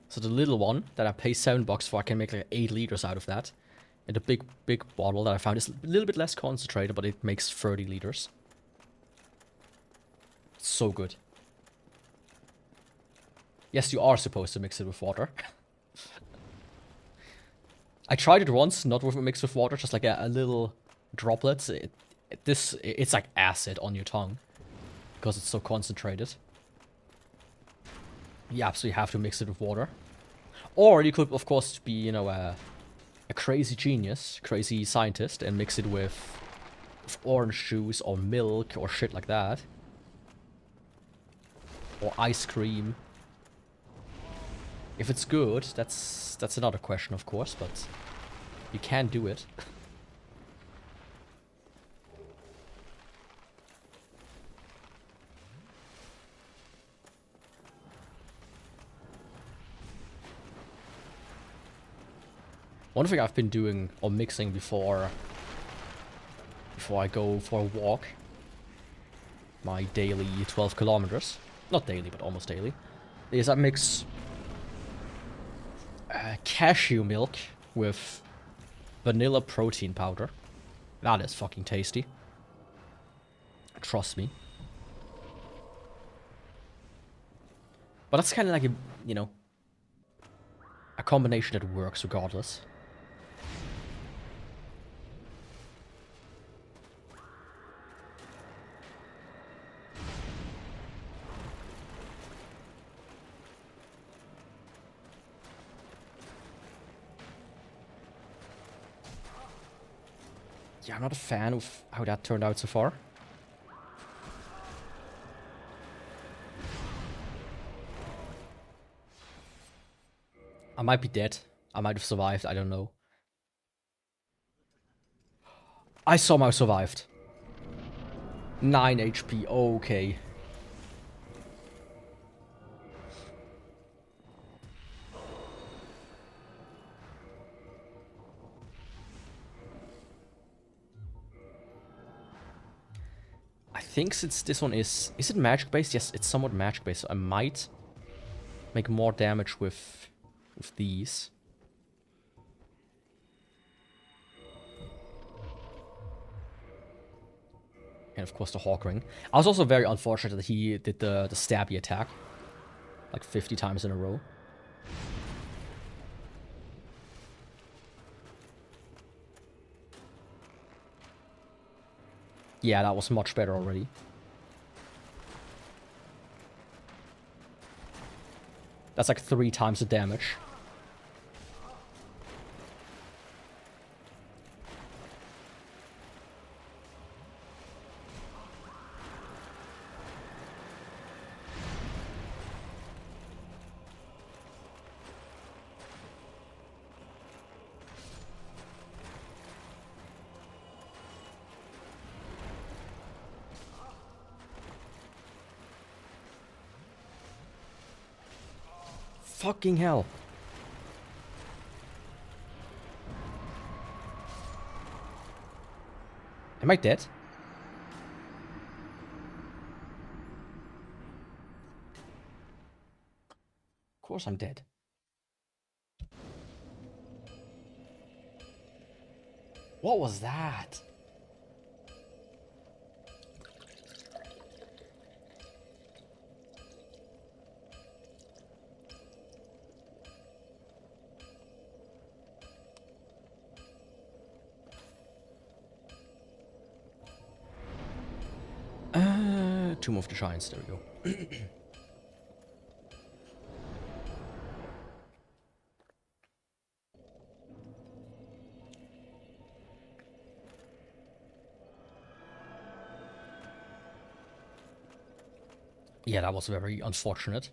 So the little one that I pay $7 for, I can make like 8 liters out of that. And the big bottle that I found is a little bit less concentrated, but it makes 30 liters. It's so good. Yes, you are supposed to mix it with water. I tried it once, not with mixed with water, just like a little droplet. It's like acid on your tongue because it's so concentrated. You absolutely have to mix it with water. Or you could, of course, be, you know, a crazy genius, crazy scientist, and mix it with orange juice or milk or shit like that. Or ice cream. If it's good, that's another question, of course, but you can do it. One thing I've been doing or mixing before I go for a walk, my daily 12 kilometers, not daily, but almost daily, is I mix cashew milk with vanilla protein powder. That is fucking tasty. Trust me. But that's kind of like a, you know, a combination that works regardless. Yeah, I'm not a fan of how that turned out so far. might be dead. I might have survived, I don't know. I somehow survived. 9 HP, okay. I think since this one is it magic based? Yes, it's somewhat magic based, so I might make more damage with these. And of course the Hawk Ring. I was also very unfortunate that he did the stabby attack. Like 50 times in a row. Yeah, that was much better already. That's like 3 times the damage. Fucking hell. Am I dead? Of course I'm dead. What was that? Tomb of the Giants, there we go. Yeah, that was very unfortunate.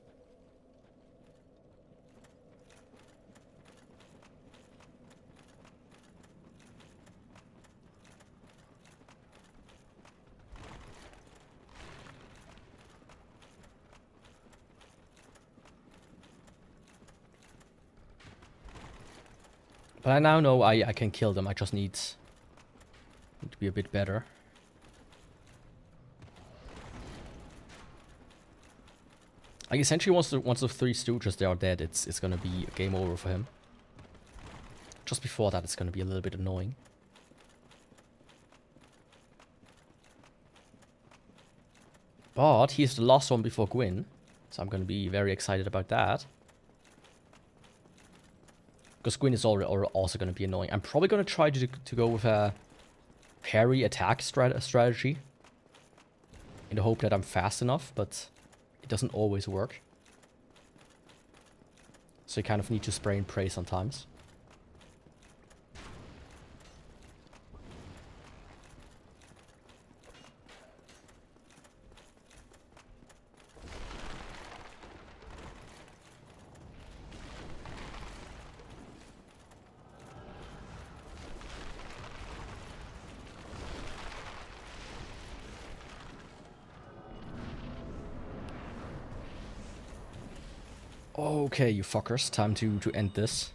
But I now know I can kill them. I just need to be a bit better. Like essentially, once the 3 Stooges they are dead, it's gonna be game over for him. Just before that, it's gonna be a little bit annoying. But he's the last one before Gwyn, so I'm gonna be very excited about that. Because Gwyn is also gonna be annoying. I'm probably gonna try to go with a parry attack strategy, in the hope that I'm fast enough, but it doesn't always work. So you kind of need to spray and pray sometimes. Okay, you fuckers, time to end this.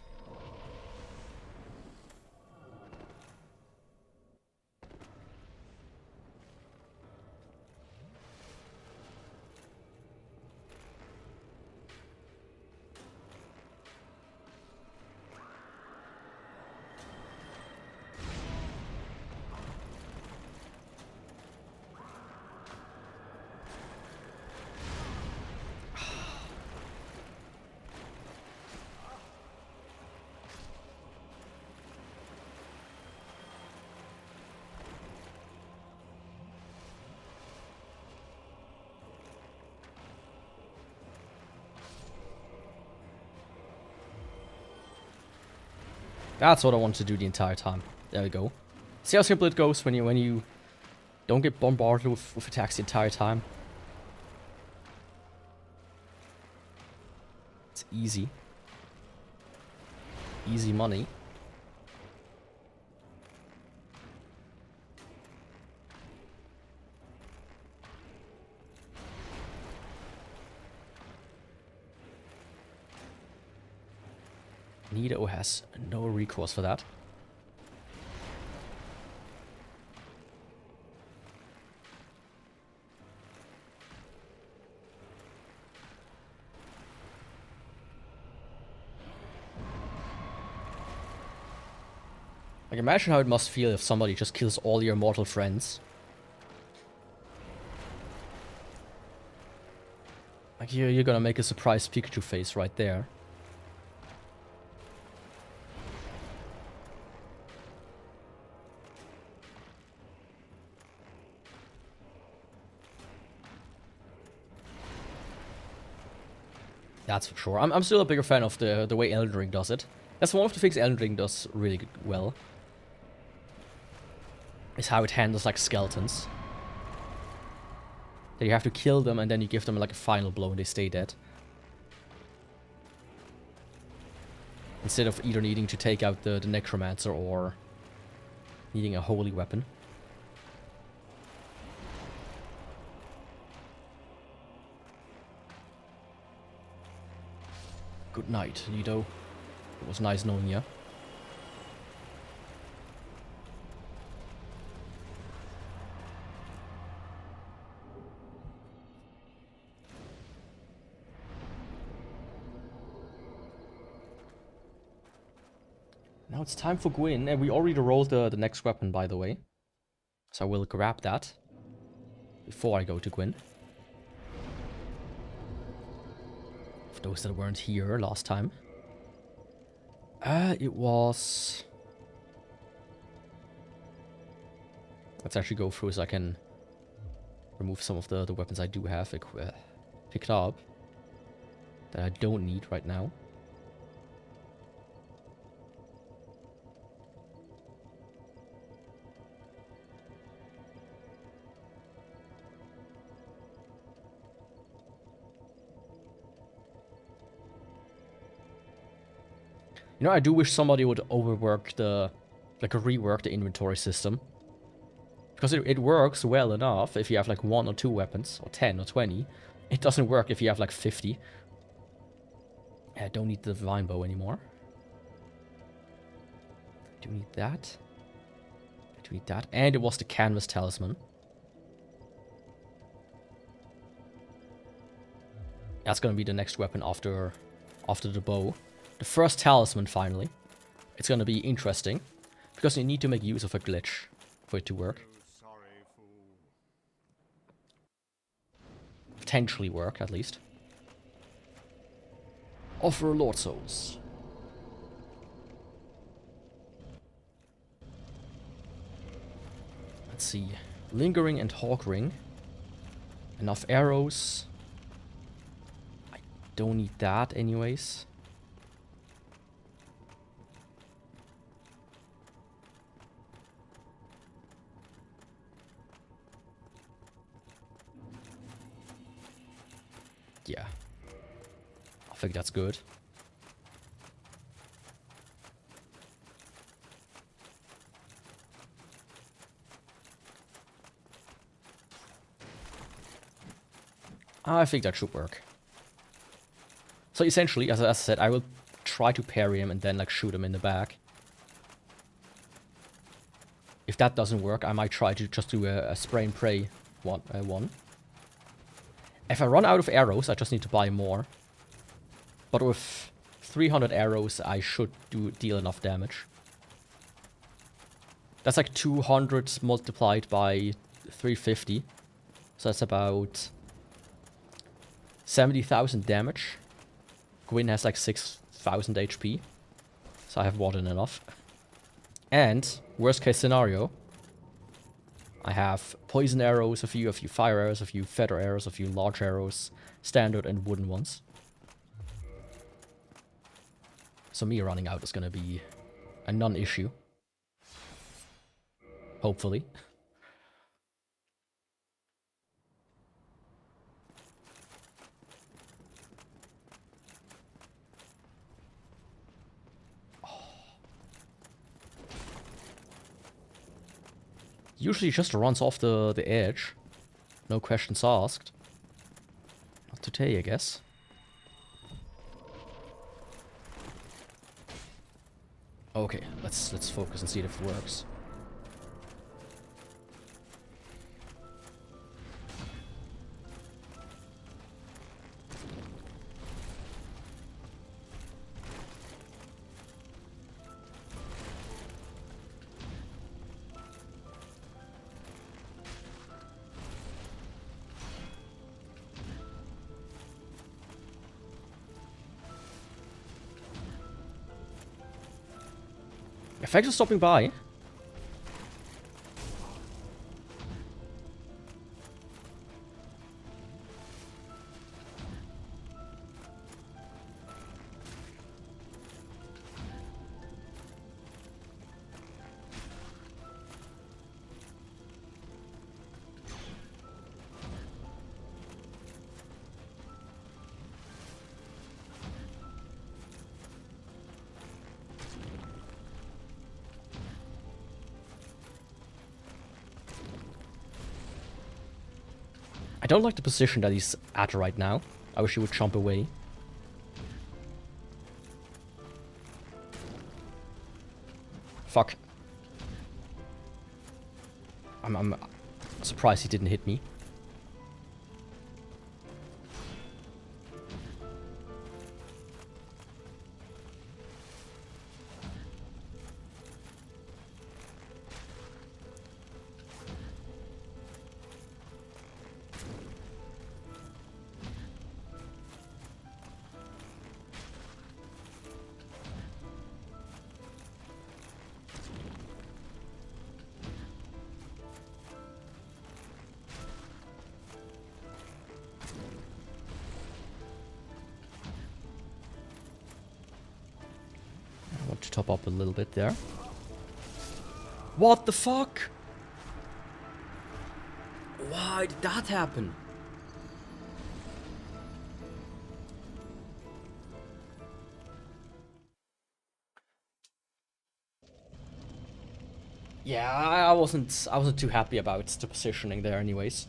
That's what I want to do the entire time. There we go. See how simple it goes when you don't get bombarded with attacks the entire time. It's easy. Easy money. Nido has no recourse for that. Like, imagine how it must feel if somebody just kills all your mortal friends. Like, you're gonna make a surprise Pikachu face right there. That's for sure. I'm still a bigger fan of the way Elden Ring does it. That's one of the things Elden Ring does really well. Is how it handles like skeletons. That you have to kill them and then you give them like a final blow and they stay dead. Instead of either needing to take out the necromancer or needing a holy weapon. Good night, Nido. It was nice knowing you. Now it's time for Gwyn, and we already rolled the next weapon, by the way. So I will grab that before I go to Gwyn. For those that weren't here last time. It was... Let's actually go through so I can remove some of the weapons I do have picked up that I don't need right now. You know, I do wish somebody would rework the inventory system. Because it works well enough if you have like 1 or 2 weapons, or 10 or 20. It doesn't work if you have like 50. I don't need the divine bow anymore. I do need that. I do need that. And it was the canvas talisman. That's gonna be the next weapon after the bow. The first talisman, finally. It's gonna be interesting. Because you need to make use of a glitch for it to work. Potentially work, at least. Offer Lord Souls. Let's see. Lingering and Hawk Ring. Enough arrows. I don't need that anyways. Yeah. I think that's good. I think that should work. So essentially, as I said, I will try to parry him and then like shoot him in the back. If that doesn't work, I might try to just do a spray and pray one. If I run out of arrows, I just need to buy more. But with 300 arrows, I should deal enough damage. That's like 200 multiplied by 350. So that's about 70,000 damage. Gwyn has like 6,000 HP. So I have more than enough. And, worst case scenario, I have poison arrows, a few fire arrows, a few feather arrows, a few large arrows, standard and wooden ones. So me running out is gonna be a non-issue. Hopefully. Oh. Usually just runs off the edge. No questions asked. Not today, I guess. Okay, let's focus and see if it works. Thanks for stopping by. I don't like the position that he's at right now. I wish he would jump away. Fuck. I'm surprised he didn't hit me. To top up a little bit there. What the fuck? Why did that happen? Yeah, I wasn't too happy about the positioning there anyways.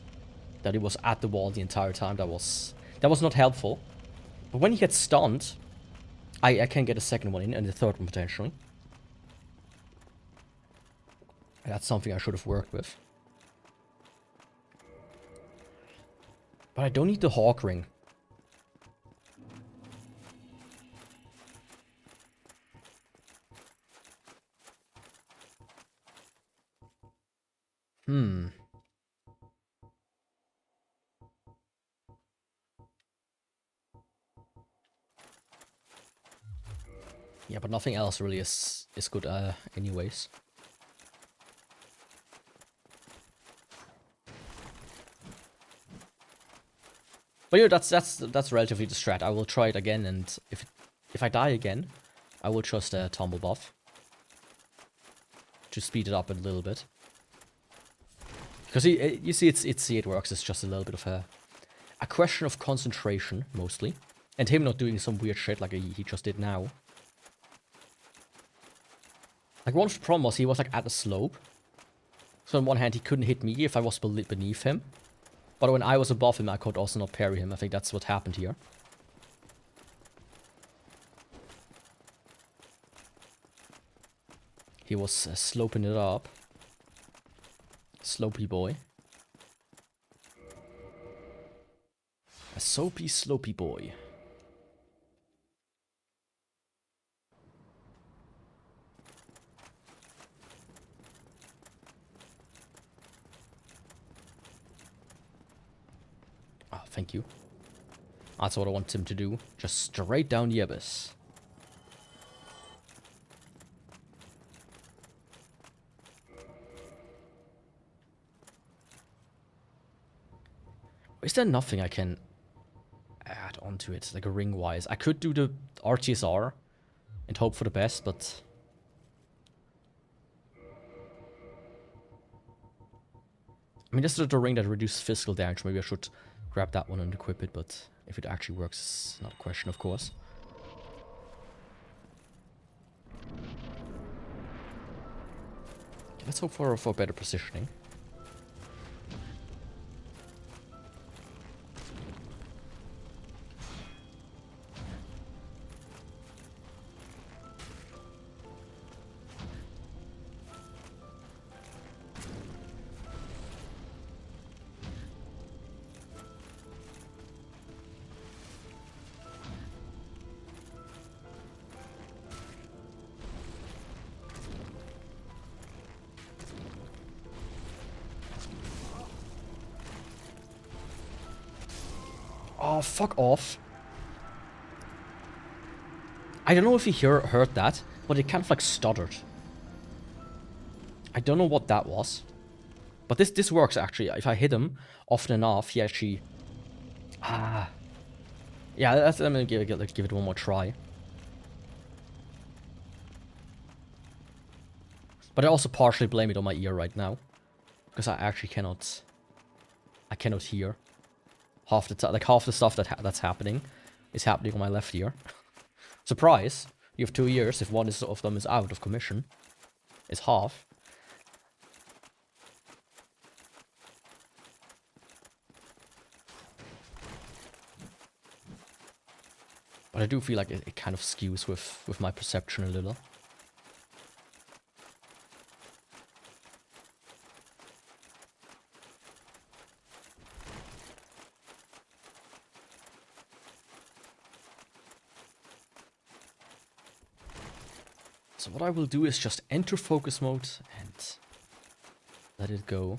That he was at the wall the entire time. That was not helpful. But when he gets stunned, I can get a second one in and the third one potentially. That's something I should have worked with. But I don't need the Hawk Ring. Yeah, but nothing else really is good anyways. But yeah, that's relatively the strat. I will try it again, and if I die again, I will just tumble buff to speed it up a little bit. Because you see, it works. It's just a little bit of a question of concentration mostly, and him not doing some weird shit like he just did now. Like, one of the problem was he was like at a slope. So on one hand, he couldn't hit me if I was beneath him. But when I was above him, I could also not parry him. I think that's what happened here. He was sloping it up. Slopey boy. A soapy, slopey boy. Oh, thank you. That's what I want him to do. Just straight down the abyss. Is there nothing I can add onto it, like a ring-wise? I could do the RTSR and hope for the best, but... I mean, this is the ring that reduces physical damage. Maybe I should grab that one and equip it, but if it actually works, it's not a question, of course. Let's hope for better positioning. Oh, fuck off. I don't know if he heard that, but it kind of like stuttered. I don't know what that was. But this works actually. If I hit him often enough, he actually... Ah. Yeah, I'm gonna give it one more try. But I also partially blame it on my ear right now. Because I actually cannot... I cannot hear. Half the stuff that's happening is happening on my left ear. Surprise! You have 2 ears. If one of them is out of commission, it's half. But I do feel like it kind of skews with my perception a little. So what I will do is just enter focus mode and let it go.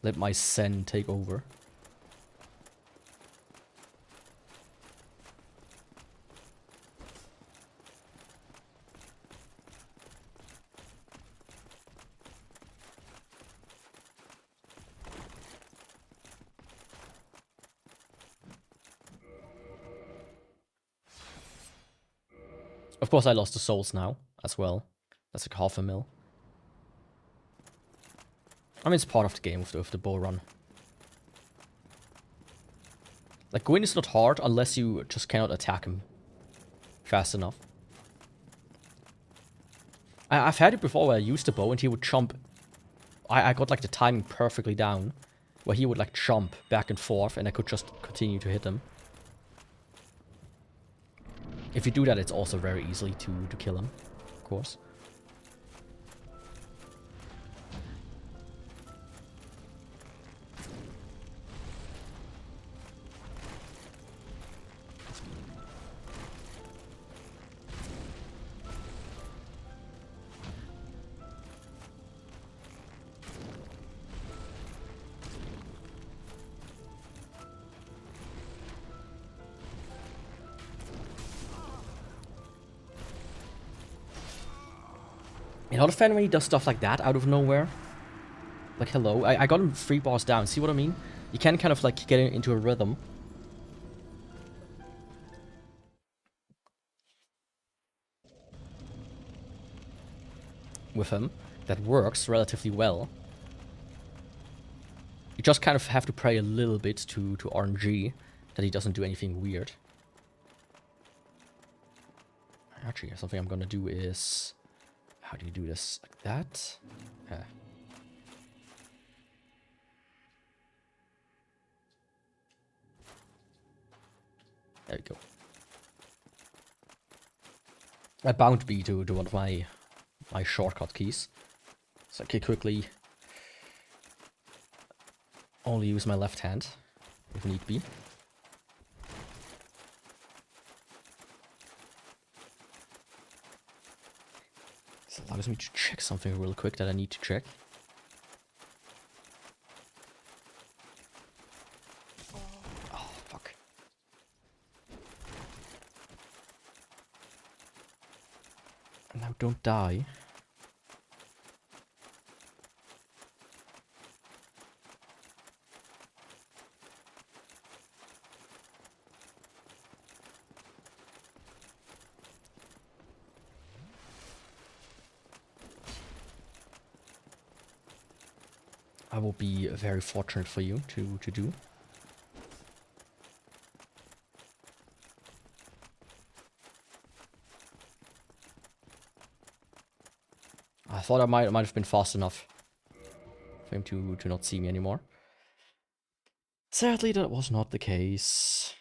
Let my Zen take over. Of course I lost the souls now, as well. That's like 500,000. I mean, it's part of the game with the bow run. Like, going is not hard unless you just cannot attack him fast enough. I've had it before where I used the bow and he would jump. I got like the timing perfectly down, where he would like jump back and forth and I could just continue to hit him. If you do that, it's also very easily to kill him, of course. I'm not a fan when he does stuff like that out of nowhere. Like, hello, I got him 3 bars down, see what I mean? You can kind of like get into a rhythm. With him, that works relatively well. You just kind of have to pray a little bit to RNG that he doesn't do anything weird. Actually, something I'm gonna do is... How do you do this? Like that? Yeah. There we go. That bound be to one of my shortcut keys. So I can quickly only use my left hand if need be. This allows me to check something real quick that I need to check. Oh, fuck. Now don't die. I will be very fortunate for you to do. I thought I might have been fast enough for him to not see me anymore. Sadly, that was not the case.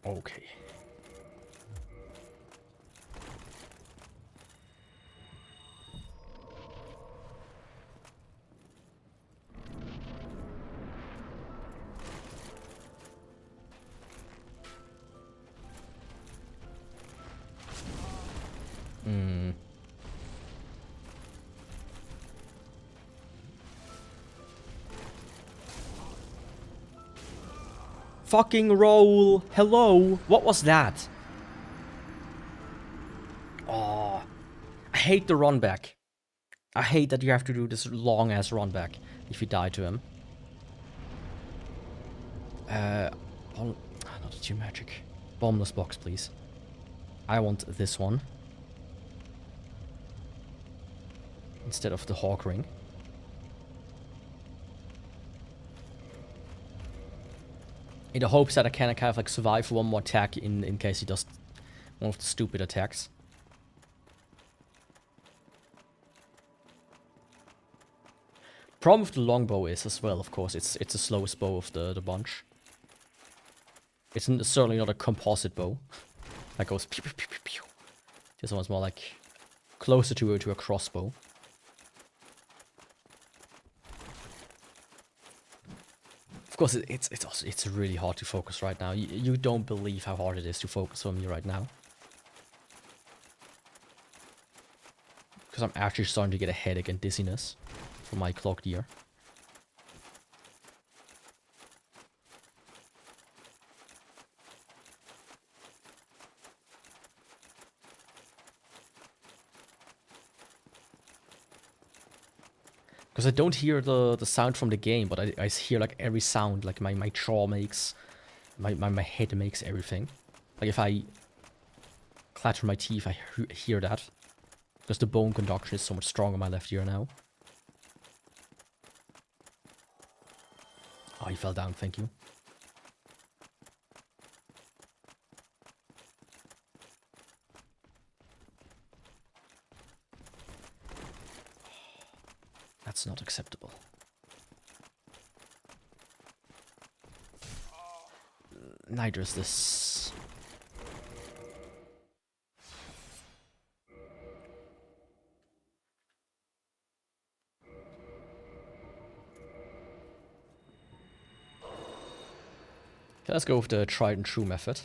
Okay. Fucking roll! Hello! What was that? Oh, I hate the run back. I hate that you have to do this long ass run back if you die to him. Not too magic. Bombless box, please. I want this one instead of the hawk ring. In the hopes that I can kind of like survive one more attack in case he does one of the stupid attacks. Problem with the longbow is as well, of course, it's the slowest bow of the bunch. It's certainly not a composite bow that goes pew pew pew pew pew. This one's more like closer to a crossbow. Of course, it's really hard to focus right now. You don't believe how hard it is to focus on me right now. Because I'm actually starting to get a headache and dizziness from my clogged ear. Because I don't hear the sound from the game, but I hear like every sound, like my jaw makes, my head makes everything. Like if I clatter my teeth, I hear that. Because the bone conduction is so much stronger in my left ear now. Oh, he fell down, thank you. That's not acceptable. Neither is this. Okay, let's go with the tried and true method.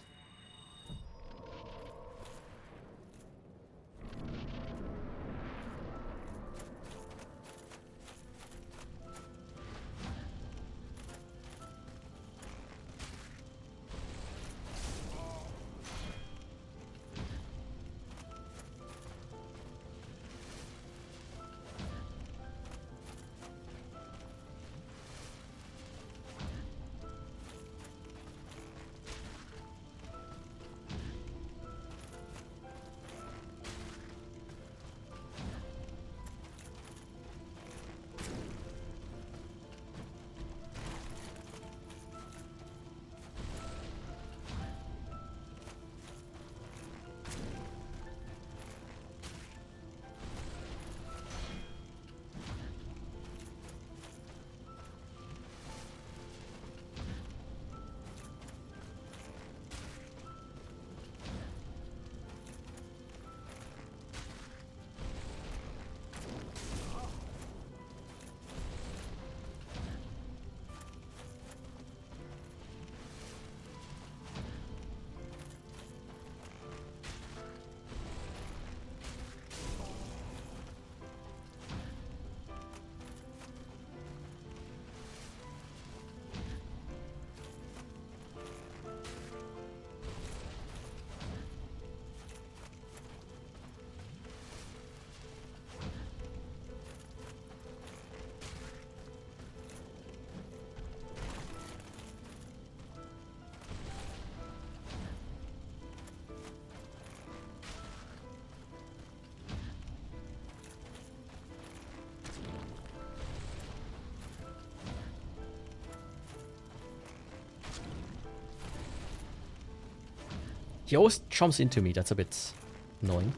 He always jumps into me, that's a bit annoying.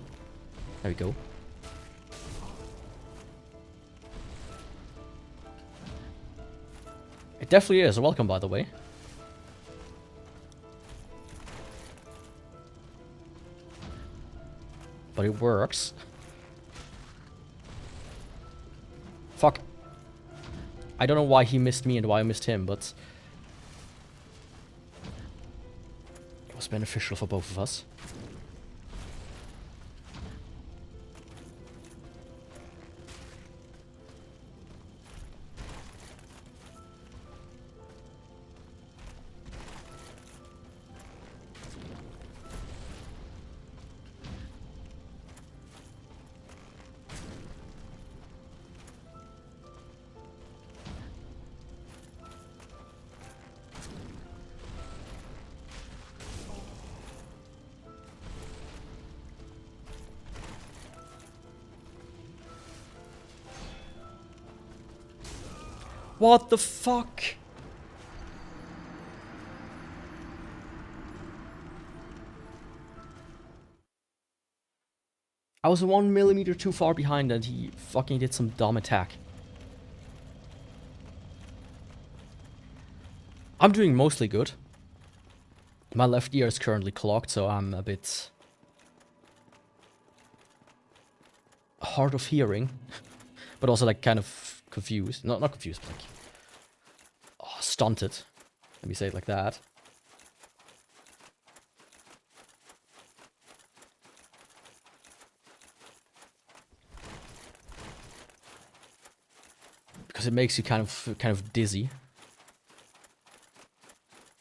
There we go. It definitely is. Welcome, by the way. But it works. Fuck. I don't know why he missed me and why I missed him, but it was beneficial for both of us. What the fuck? I was 1 millimeter too far behind and he fucking did some dumb attack. I'm doing mostly good. My left ear is currently clogged, so I'm a bit hard of hearing. But also like kind of confused. Not confused, but like stunted. Let me say it like that. Because it makes you kind of dizzy.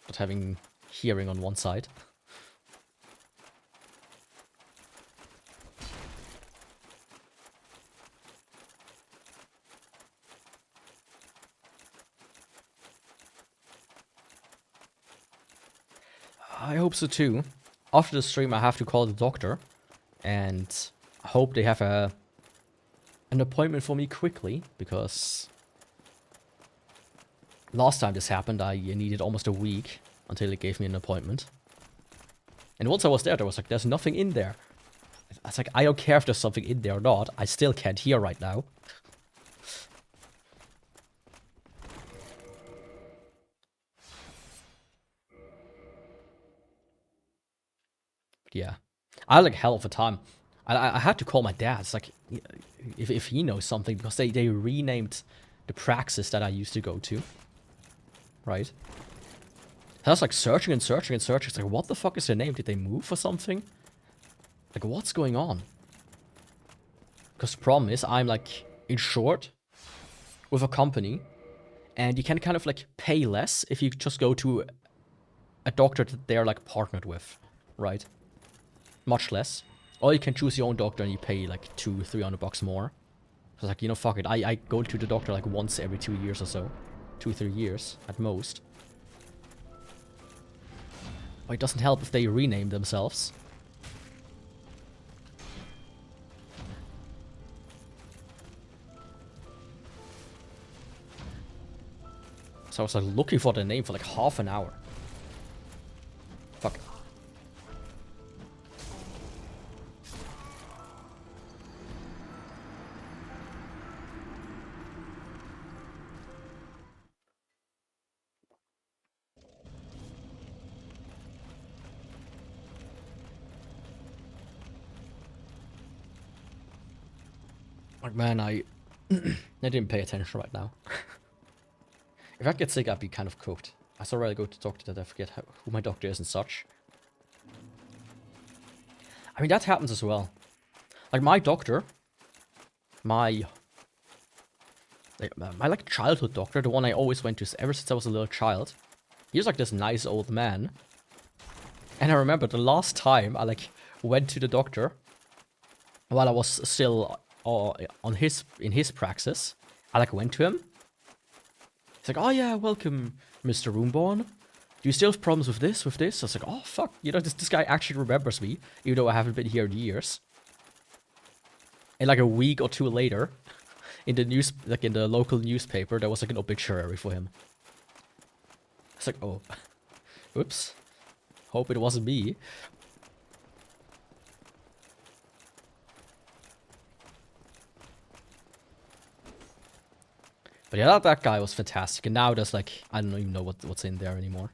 But having hearing on one side. I hope so too. After the stream I have to call the doctor. And I hope they have an appointment for me quickly. Because last time this happened I needed almost a week until they gave me an appointment. And once I was there was like, there's nothing in there. I was like, I don't care if there's something in there or not. I still can't hear right now. Yeah, I had like hell of a time. I had to call my dad. It's like, if he knows something, because they renamed the praxis that I used to go to. Right? I was like searching and searching and searching. It's like, what the fuck is their name? Did they move or something? Like, what's going on? Because the problem is, I'm like insured with a company. And you can kind of like pay less if you just go to a doctor that they're like partnered with. Right? Much less. Or you can choose your own doctor and you pay like $200-300 more. So like, you know, fuck it. I go to the doctor like once every 2 years or so. 2-3 years at most. But it doesn't help if they rename themselves. So I was like looking for the name for like half an hour. Fuck. Like, man, I didn't pay attention right now. If I get sick, I'd be kind of cooked. I so rarely go to the doctor that I forget who my doctor is and such. I mean, that happens as well. Like, my doctor, my like childhood doctor, the one I always went to ever since I was a little child, he was like this nice old man. And I remember the last time I like went to the doctor while I was still in his praxis. I like went to him. He's like, oh yeah, welcome, Mr. Runeborne. Do you still have problems with this, I was like, oh fuck, you know, this guy actually remembers me, even though I haven't been here in years. And like a week or two later, in the local newspaper, there was like an obituary for him. It's like, oh, oops. Hope it wasn't me. But yeah, that guy was fantastic. And now there's like, I don't even know what's in there anymore.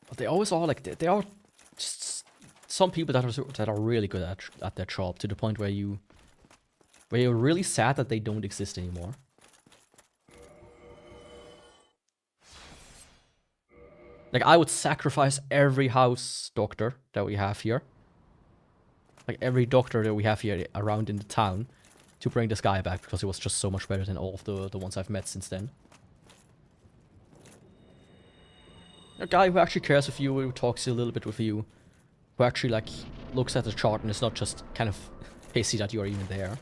But they always are like, they are just some people that are really good at their job, to the point where you're really sad that they don't exist anymore. Like, I would sacrifice every house doctor that we have here. Like, every doctor that we have here around in the town to bring this guy back, because he was just so much better than all of the ones I've met since then. A guy who actually cares with you, who talks a little bit with you, who actually, like, looks at the chart and is not just kind of pissy that you're even there.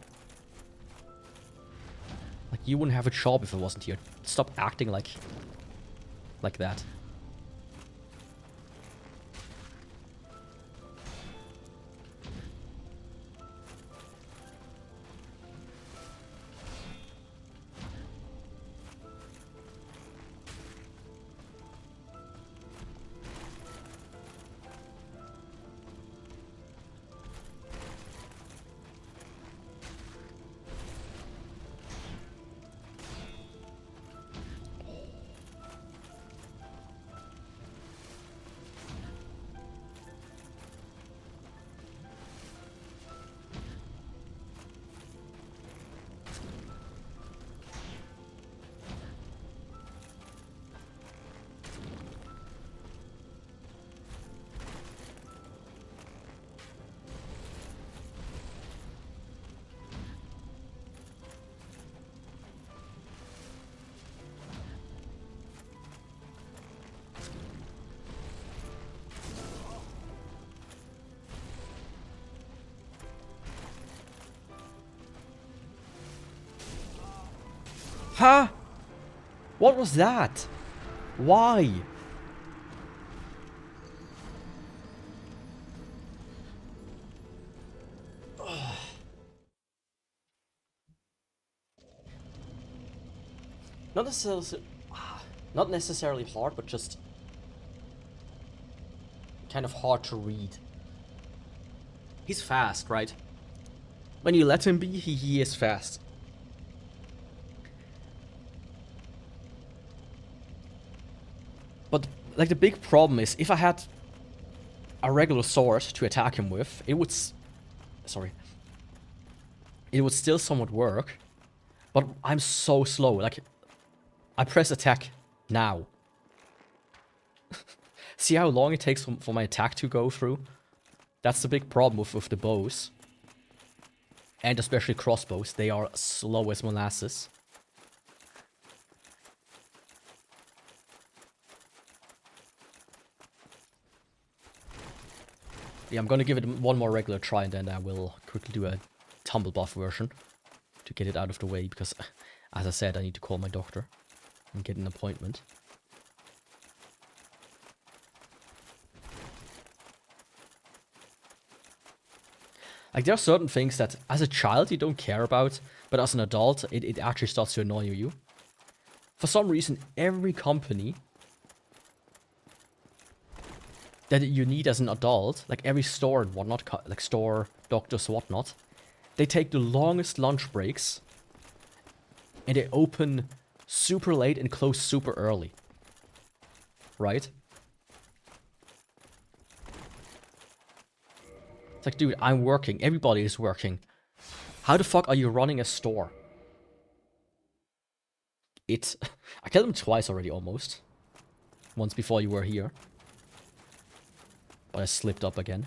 Like, you wouldn't have a job if it wasn't here. Stop acting like that. Huh? What was that? Why? Not necessarily hard, but just kind of hard to read. He's fast, right? When you let him be, he is fast. But, like, the big problem is, if I had a regular sword to attack him with, it would... Sorry. It would still somewhat work. But I'm so slow. Like, I press attack now. See how long it takes for my attack to go through? That's the big problem with the bows. And especially crossbows. They are slow as molasses. Yeah, I'm gonna give it one more regular try, and then I will quickly do a tumble buff version to get it out of the way, because, as I said, I need to call my doctor and get an appointment. Like, there are certain things that, as a child, you don't care about, but as an adult, it actually starts to annoy you. For some reason, every company that you need as an adult, like every store and whatnot, like store, doctors, whatnot, they take the longest lunch breaks, and they open super late and close super early. Right? It's like, dude, I'm working. Everybody is working. How the fuck are you running a store? I killed him twice already, almost. Once before you were here. But I slipped up again.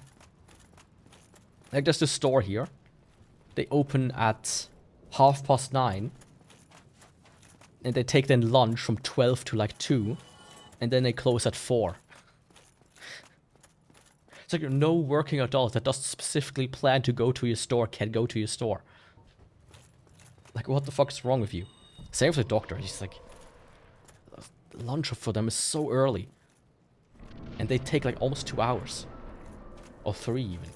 Like, there's this store here. They open at 9:30. And they take then lunch from 12 to like 2. And then they close at 4. It's like no working adult that doesn't specifically plan to go to your store can go to your store. Like, what the fuck is wrong with you? Same with the doctor. He's like, lunch for them is so early. And they take like almost 2 hours. Or 3 even.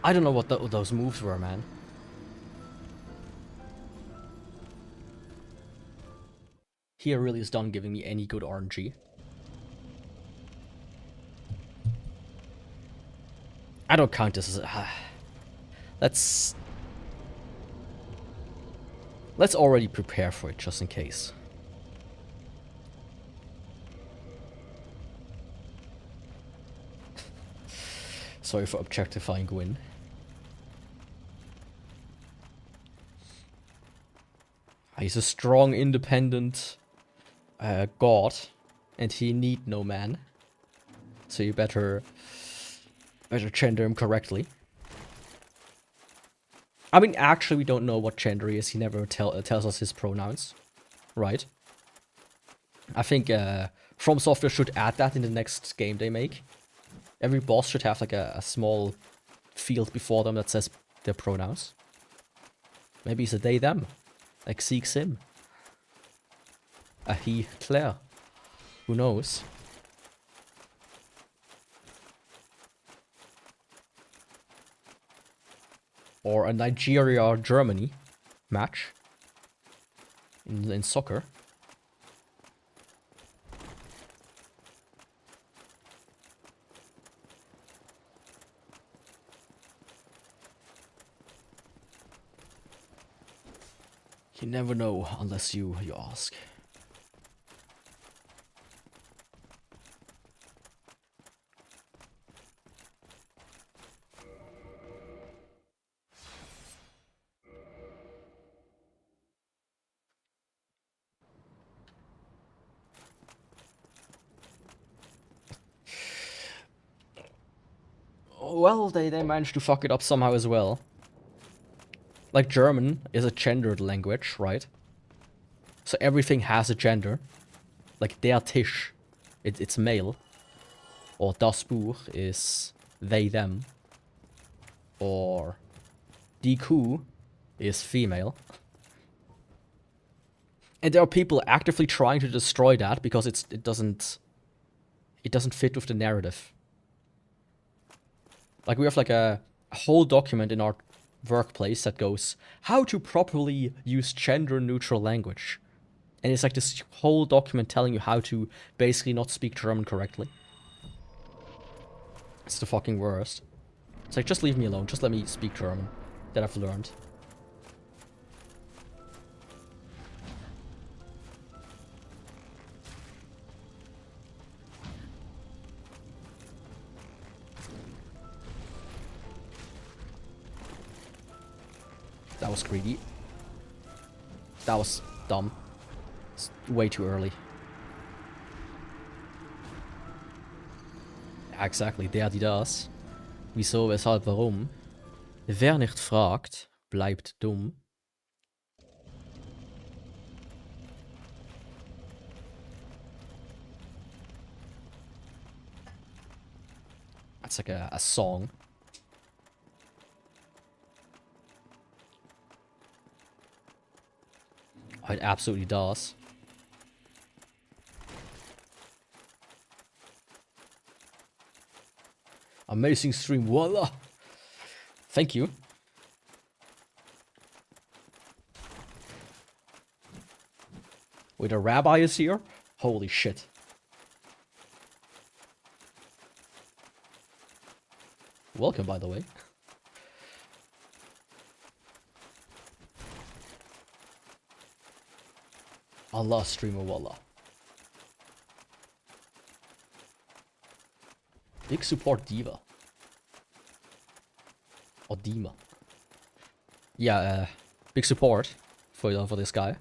I don't know what those moves were, man. He really is done giving me any good RNG. I don't count this as let's already prepare for it just in case. Sorry for objectifying Gwyn. He's a strong, independent god, and he need no man. So you better gender him correctly. I mean, actually, we don't know what gender he is. He never tells us his pronouns, right? I think From Software should add that in the next game they make. Every boss should have like a small field before them that says their pronouns. Maybe it's a they, them. Like Seeks him. A he, Claire. Who knows? Or a Nigeria or Germany match in soccer. You never know unless you ask. Well, they managed to fuck it up somehow as well. Like, German is a gendered language, right? So everything has a gender. Like, der Tisch, it's male. Or das Buch is they, them. Or die Kuh is female. And there are people actively trying to destroy that because it doesn't fit with the narrative. Like, we have like a whole document in our workplace that goes, how to properly use gender-neutral language. And it's like this whole document telling you how to basically not speak German correctly. It's the fucking worst. It's like, just leave me alone, just let me speak German that I've learned. That was greedy. That was dumb. It's way too early. Ja, exactly. Der, die, das. Wieso, weshalb, warum? Wer nicht fragt, bleibt dumm. That's like a song. It absolutely does. Amazing stream, voila! Thank you. Wait, a rabbi is here? Holy shit. Welcome, by the way. Allah streamer wallah. Big support diva. Or Dima. Yeah, big support for this guy.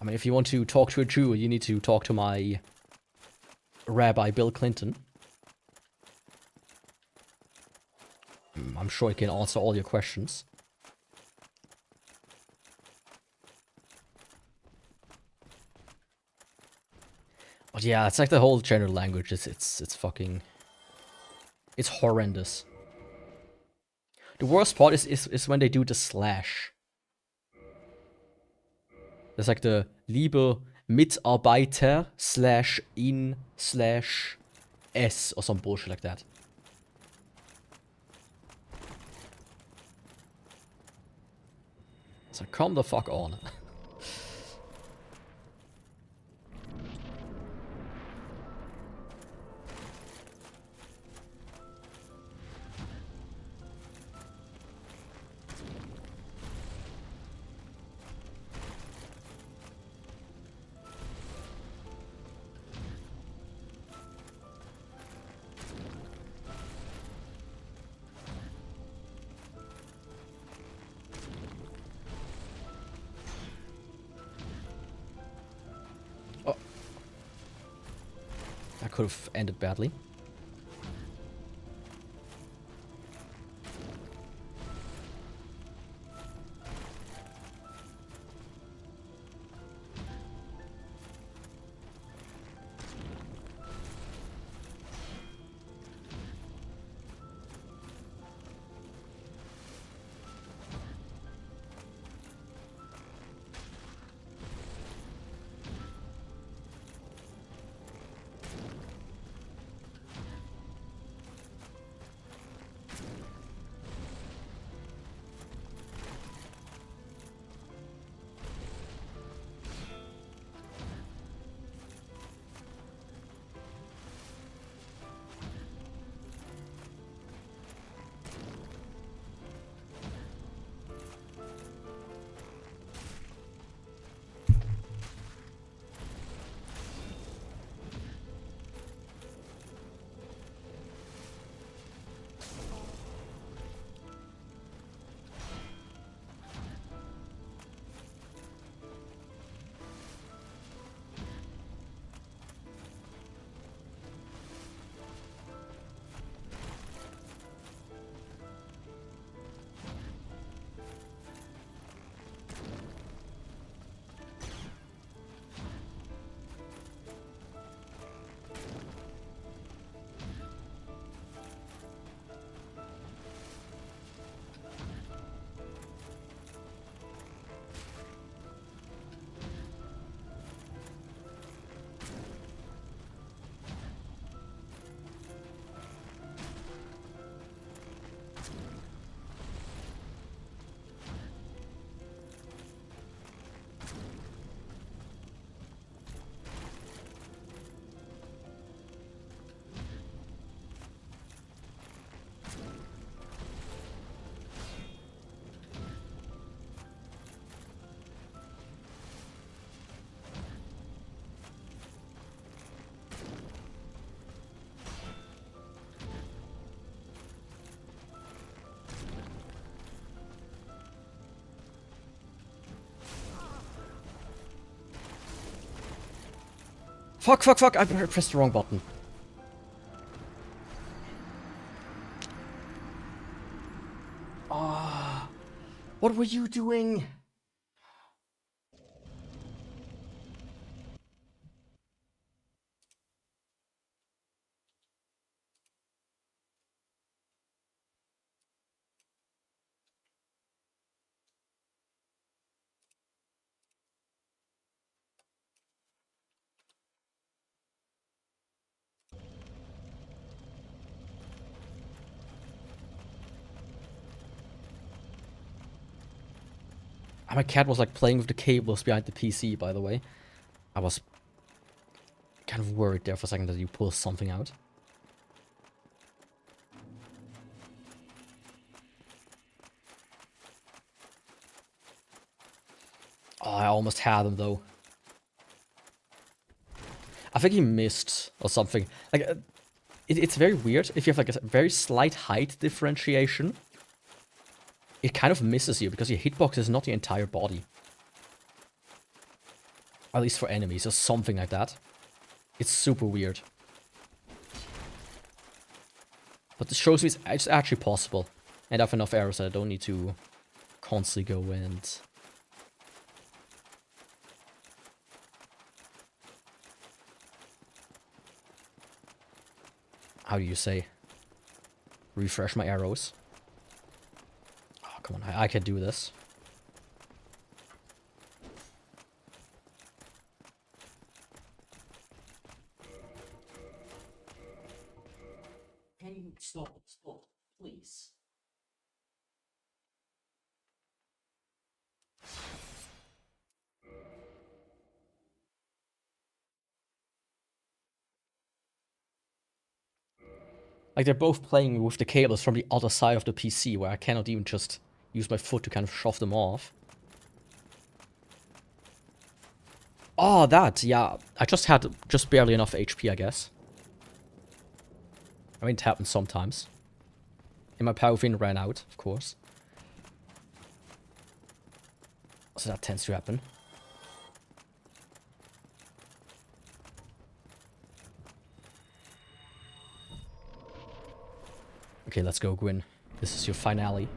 I mean, if you want to talk to a Jew, you need to talk to my Rabbi Bill Clinton. I'm sure he can answer all your questions. But yeah, it's like the whole gender language. It's fucking... It's horrendous. The worst part is when they do the slash. There's like the Liebe Mitarbeiter /in/s or some bullshit like that. So come the fuck on. That could have ended badly. Fuck, fuck, fuck, I pressed the wrong button. Ah, what were you doing? My cat was like playing with the cables behind the PC, by the way. I was kind of worried there for a second that you pull something out. Oh, I almost had him though. I think he missed or something. Like, it's very weird. If you have like a very slight height differentiation, it kind of misses you because your hitbox is not your entire body. At least for enemies or something like that. It's super weird. But this shows me it's actually possible. And I have enough arrows that I don't need to constantly go and... How do you say? Refresh my arrows. Oh, come on, I can do this. Stop, please. Like, they're both playing with the cables from the other side of the PC, where I cannot even just use my foot to kind of shove them off. Oh, that, yeah. I just had just barely enough HP, I guess. I mean, it happens sometimes. And my paraffin ran out, of course. So that tends to happen. Okay, let's go, Gwyn. This is your finale.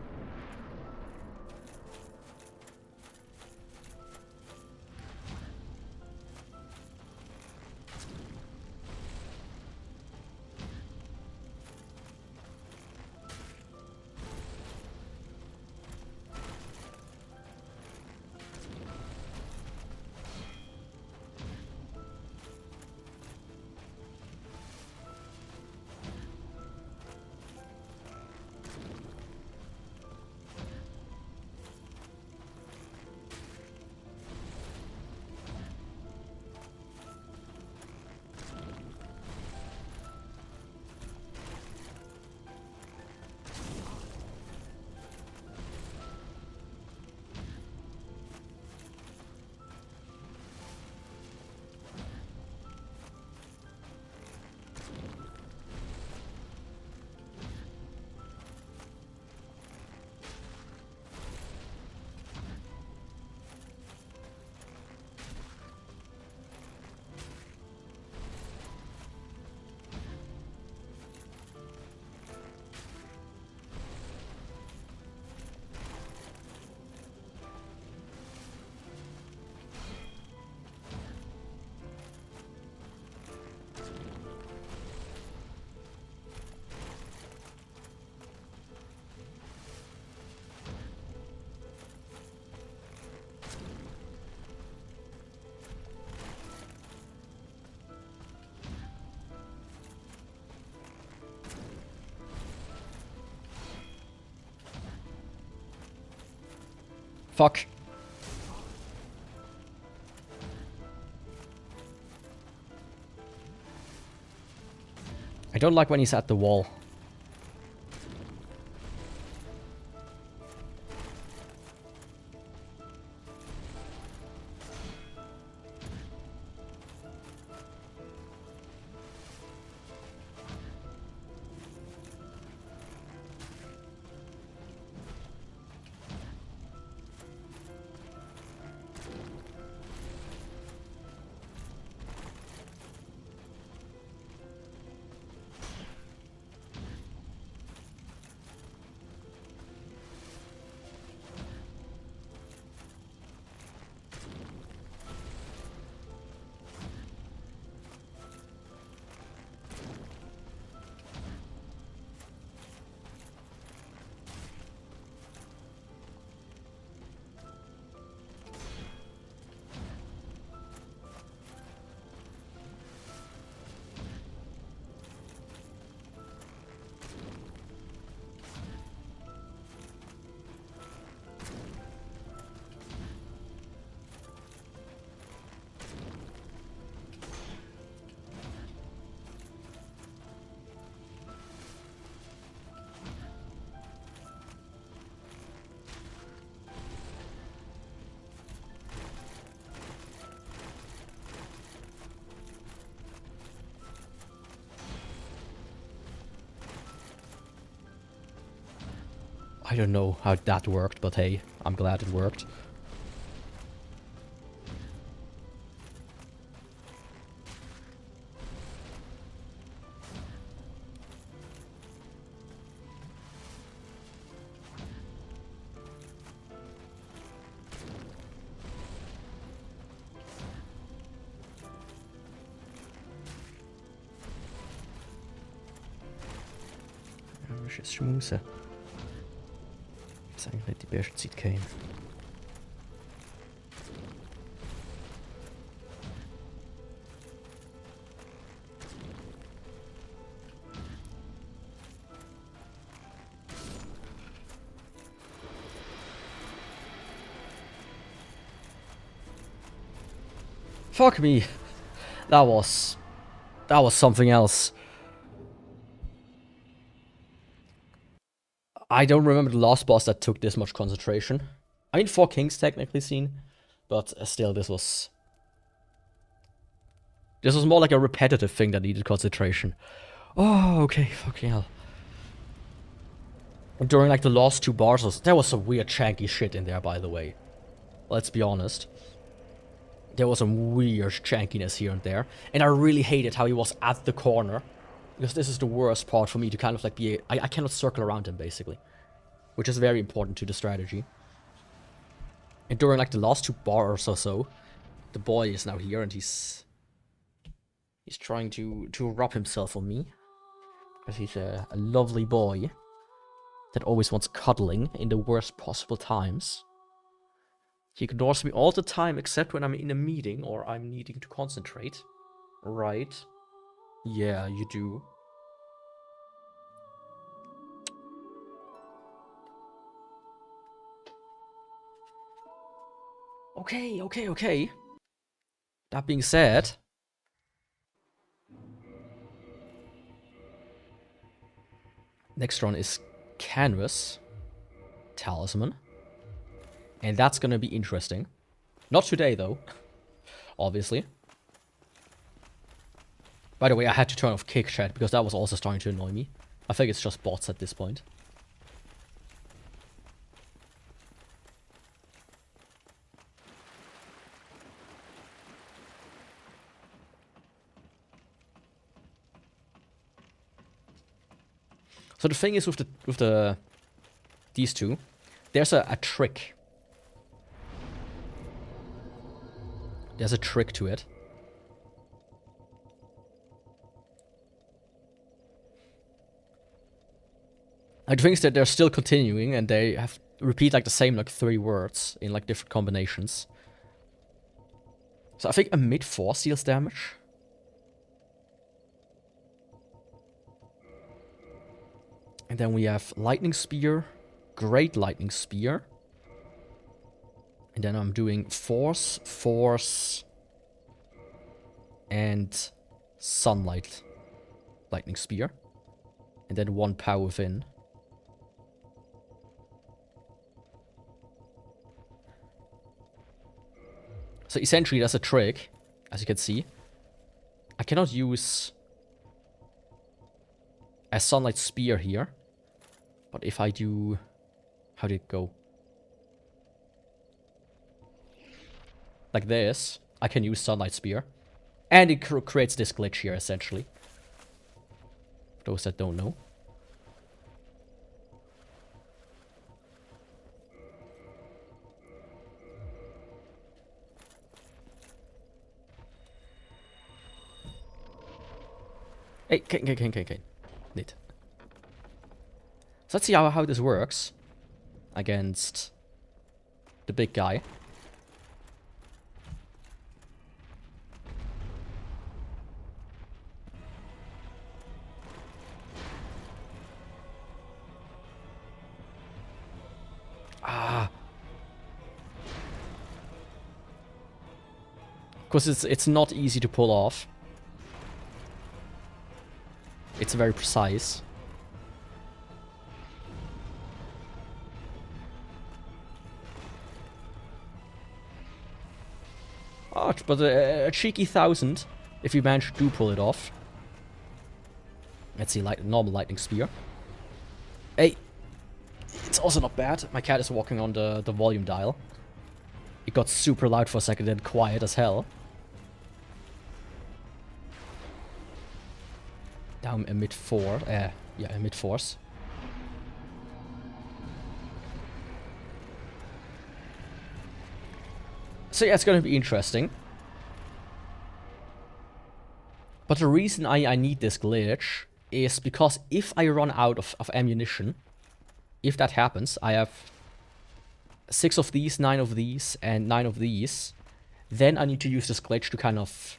Fuck. I don't like when he's at the wall. I don't know how that worked, but hey, I'm glad it worked. Waar is schmoesen? Ik zeg dat die best ziet geen. Fuck me. That was something else. I don't remember the last boss that took this much concentration. I mean, 4 kings technically seen, but still, this was more like a repetitive thing that needed concentration. Oh, okay, fucking hell. During like the last 2 bars, there was some weird chanky shit in there, by the way. Let's be honest. There was some weird chankiness here and there. And I really hated how he was at the corner. Because this is the worst part for me to kind of like be... I cannot circle around him, basically. Which is very important to the strategy. And during like the last 2 bars or so, the boy is now here and he's trying to rub himself on me. Because he's a lovely boy that always wants cuddling in the worst possible times. He ignores me all the time except when I'm in a meeting or I'm needing to concentrate. Right. Yeah, you do. Okay. That being said... next one is Canvas. Talisman. And that's gonna be interesting. Not today, though. Obviously. By the way, I had to turn off kick chat because that was also starting to annoy me. I think it's just bots at this point. So the thing is with these two, there's a trick. There's a trick to it. And the thing is that they're still continuing and they have repeat like the same like 3 words in like different combinations. So I think a mid-force deals damage. And then we have Lightning Spear, Great Lightning Spear. And then I'm doing Force, Force, and Sunlight Lightning Spear. And then 1 Power Within. So essentially that's a trick, as you can see. I cannot use a Sunlight Spear here. But if I do... how did it go? Like this, I can use Sunlight Spear. And it creates this glitch here, essentially. For those that don't know. Hey, okay. Neat. So let's see how this works against the big guy. Of course, it's not easy to pull off. It's very precise. Oh, but a cheeky 1000 if you manage to pull it off. Let's see, like normal lightning spear. Hey, it's also not bad. My cat is walking on the volume dial. It got super loud for a second, then quiet as hell. Down a mid-4, yeah, a mid-force. So yeah, it's gonna be interesting. But the reason I need this glitch is because if I run out of ammunition, if that happens, I have 6 of these, 9 of these, and 9 of these, then I need to use this glitch to kind of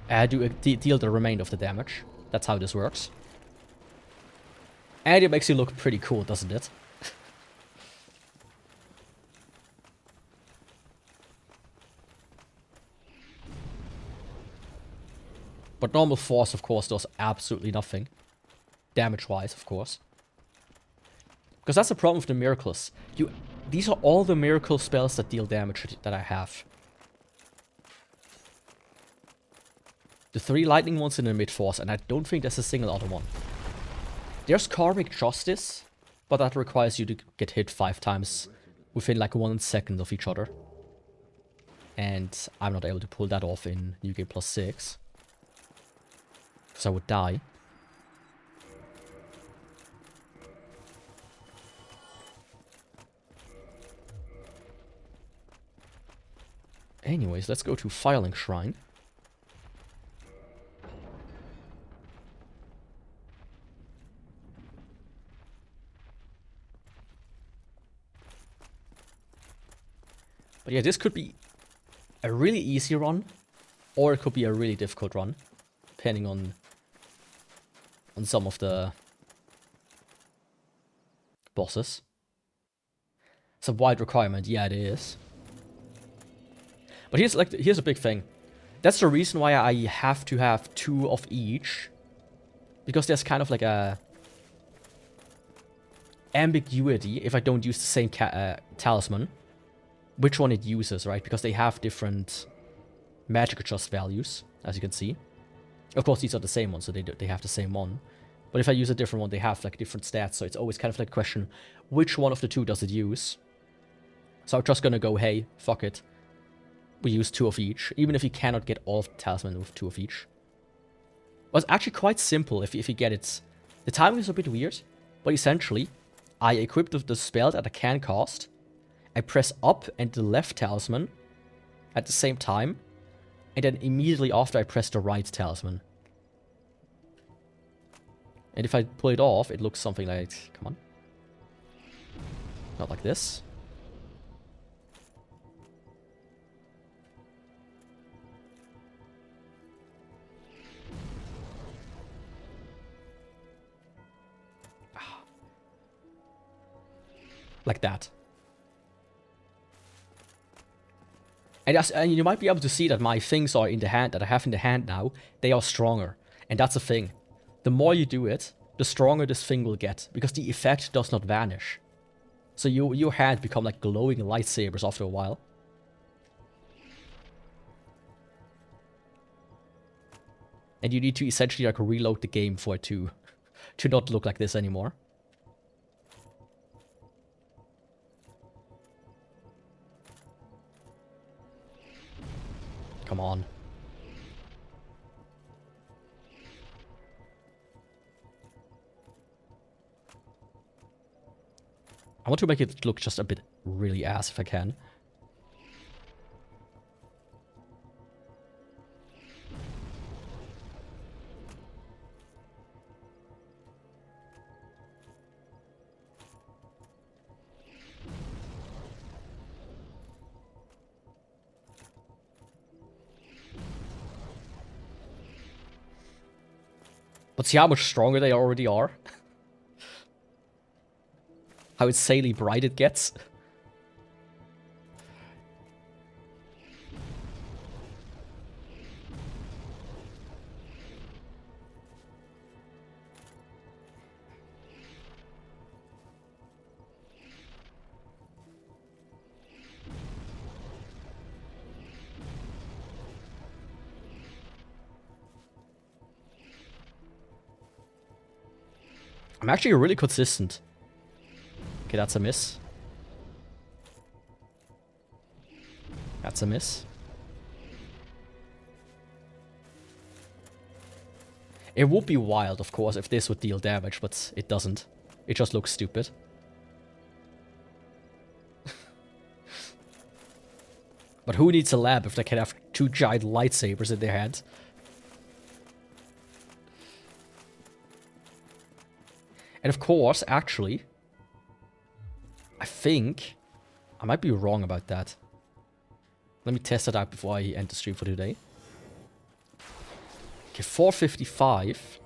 deal the remainder of the damage. That's how this works. And it makes you look pretty cool, doesn't it? But normal force, of course, does absolutely nothing. Damage-wise, of course. Because that's the problem with the miracles. These are all the miracle spells that deal damage that I have. The 3 lightning ones in the mid-force, and I don't think there's a single other one. There's Karmic Justice, but that requires you to get hit 5 times within like 1 second of each other. And I'm not able to pull that off in New Game Plus 6. So I would die. Anyways, let's go to Filing Shrine. But yeah, this could be a really easy run, or it could be a really difficult run, depending on some of the bosses. It's a wide requirement, yeah it is. But here's a big thing. That's the reason why I have to have 2 of each. Because there's kind of like a ambiguity if I don't use the same talisman. Which one it uses, right? Because they have different magic adjust values, as you can see. Of course, these are the same ones, so they have the same one. But if I use a different one, they have like different stats, so it's always kind of like a question, which one of the 2 does it use? So I'm just gonna go, hey, fuck it. We use 2 of each, even if you cannot get all of the talisman with 2 of each. Well, it's actually quite simple if you get it. The timing is a bit weird, but essentially, I equip the spell that I can cast. I press up and the left talisman at the same time, and then immediately after I press the right talisman. And if I pull it off, it looks something like, come on. Not like this. Like that. And you might be able to see that my things are in the hand, that I have in the hand now, they are stronger. And that's the thing. The more you do it, the stronger this thing will get, because the effect does not vanish. So your hand become like glowing lightsabers after a while. And you need to essentially like reload the game for it to not look like this anymore. Come on. I want to make it look just a bit really ass if I can. But see how much stronger they already are? How insanely bright it gets? I'm actually really consistent. Okay, that's a miss. That's a miss. It would be wild, of course, if this would deal damage, but it doesn't. It just looks stupid. But who needs a lab if they can have 2 giant lightsabers in their hand? And of course, actually, I think I might be wrong about that. Let me test it out before I end the stream for today. Okay, 455.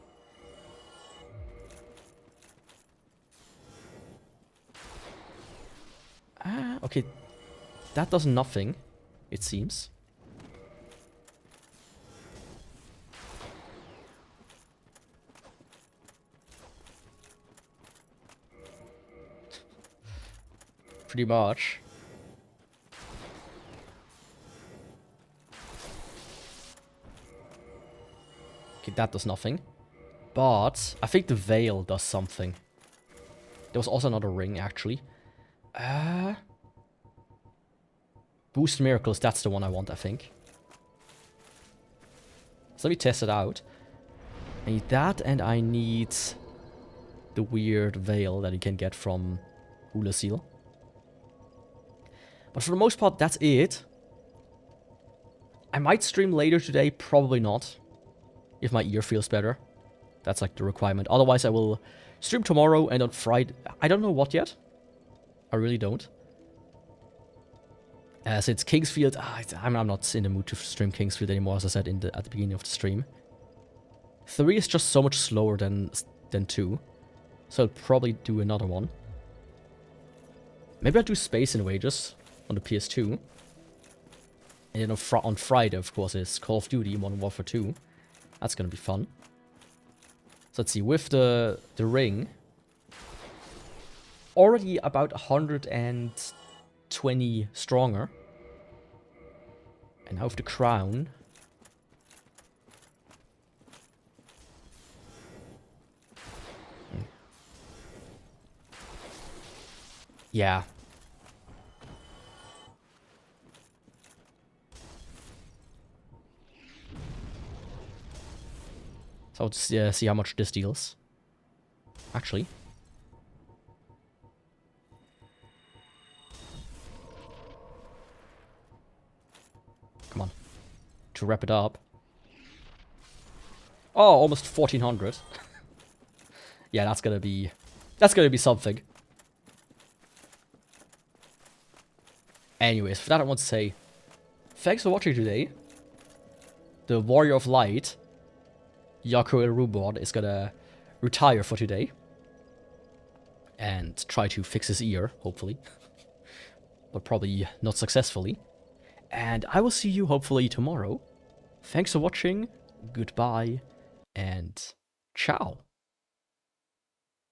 Okay. That does nothing, it seems. Pretty much. Okay, that does nothing. But I think the veil does something. There was also another ring, actually. Boost miracles, that's the one I want, I think. So let me test it out. I need that, and I need the weird veil that you can get from Hula Seal. But for the most part, that's it. I might stream later today, probably not. If my ear feels better. That's like the requirement. Otherwise, I will stream tomorrow and on Friday. I don't know what yet. I really don't. Since Kingsfield, I'm not in the mood to stream Kingsfield anymore, as I said at the beginning of the stream. 3 is just so much slower than 2. So I'll probably do another one. Maybe I'll do Space Invaders on the PS2. And then on Friday, of course, is Call of Duty Modern Warfare 2. That's gonna be fun. So let's see, with the ring, already about 120 stronger. And now with the crown. Yeah. So let's see how much this deals. Actually. Come on. To wrap it up. Oh, almost 1400. Yeah, that's gonna be something. Anyways, for that I want to say thanks for watching today. The Warrior of Light, Yakuvrael Runeborne, is gonna retire for today. And try to fix his ear, hopefully. But probably not successfully. And I will see you hopefully tomorrow. Thanks for watching, goodbye, and ciao.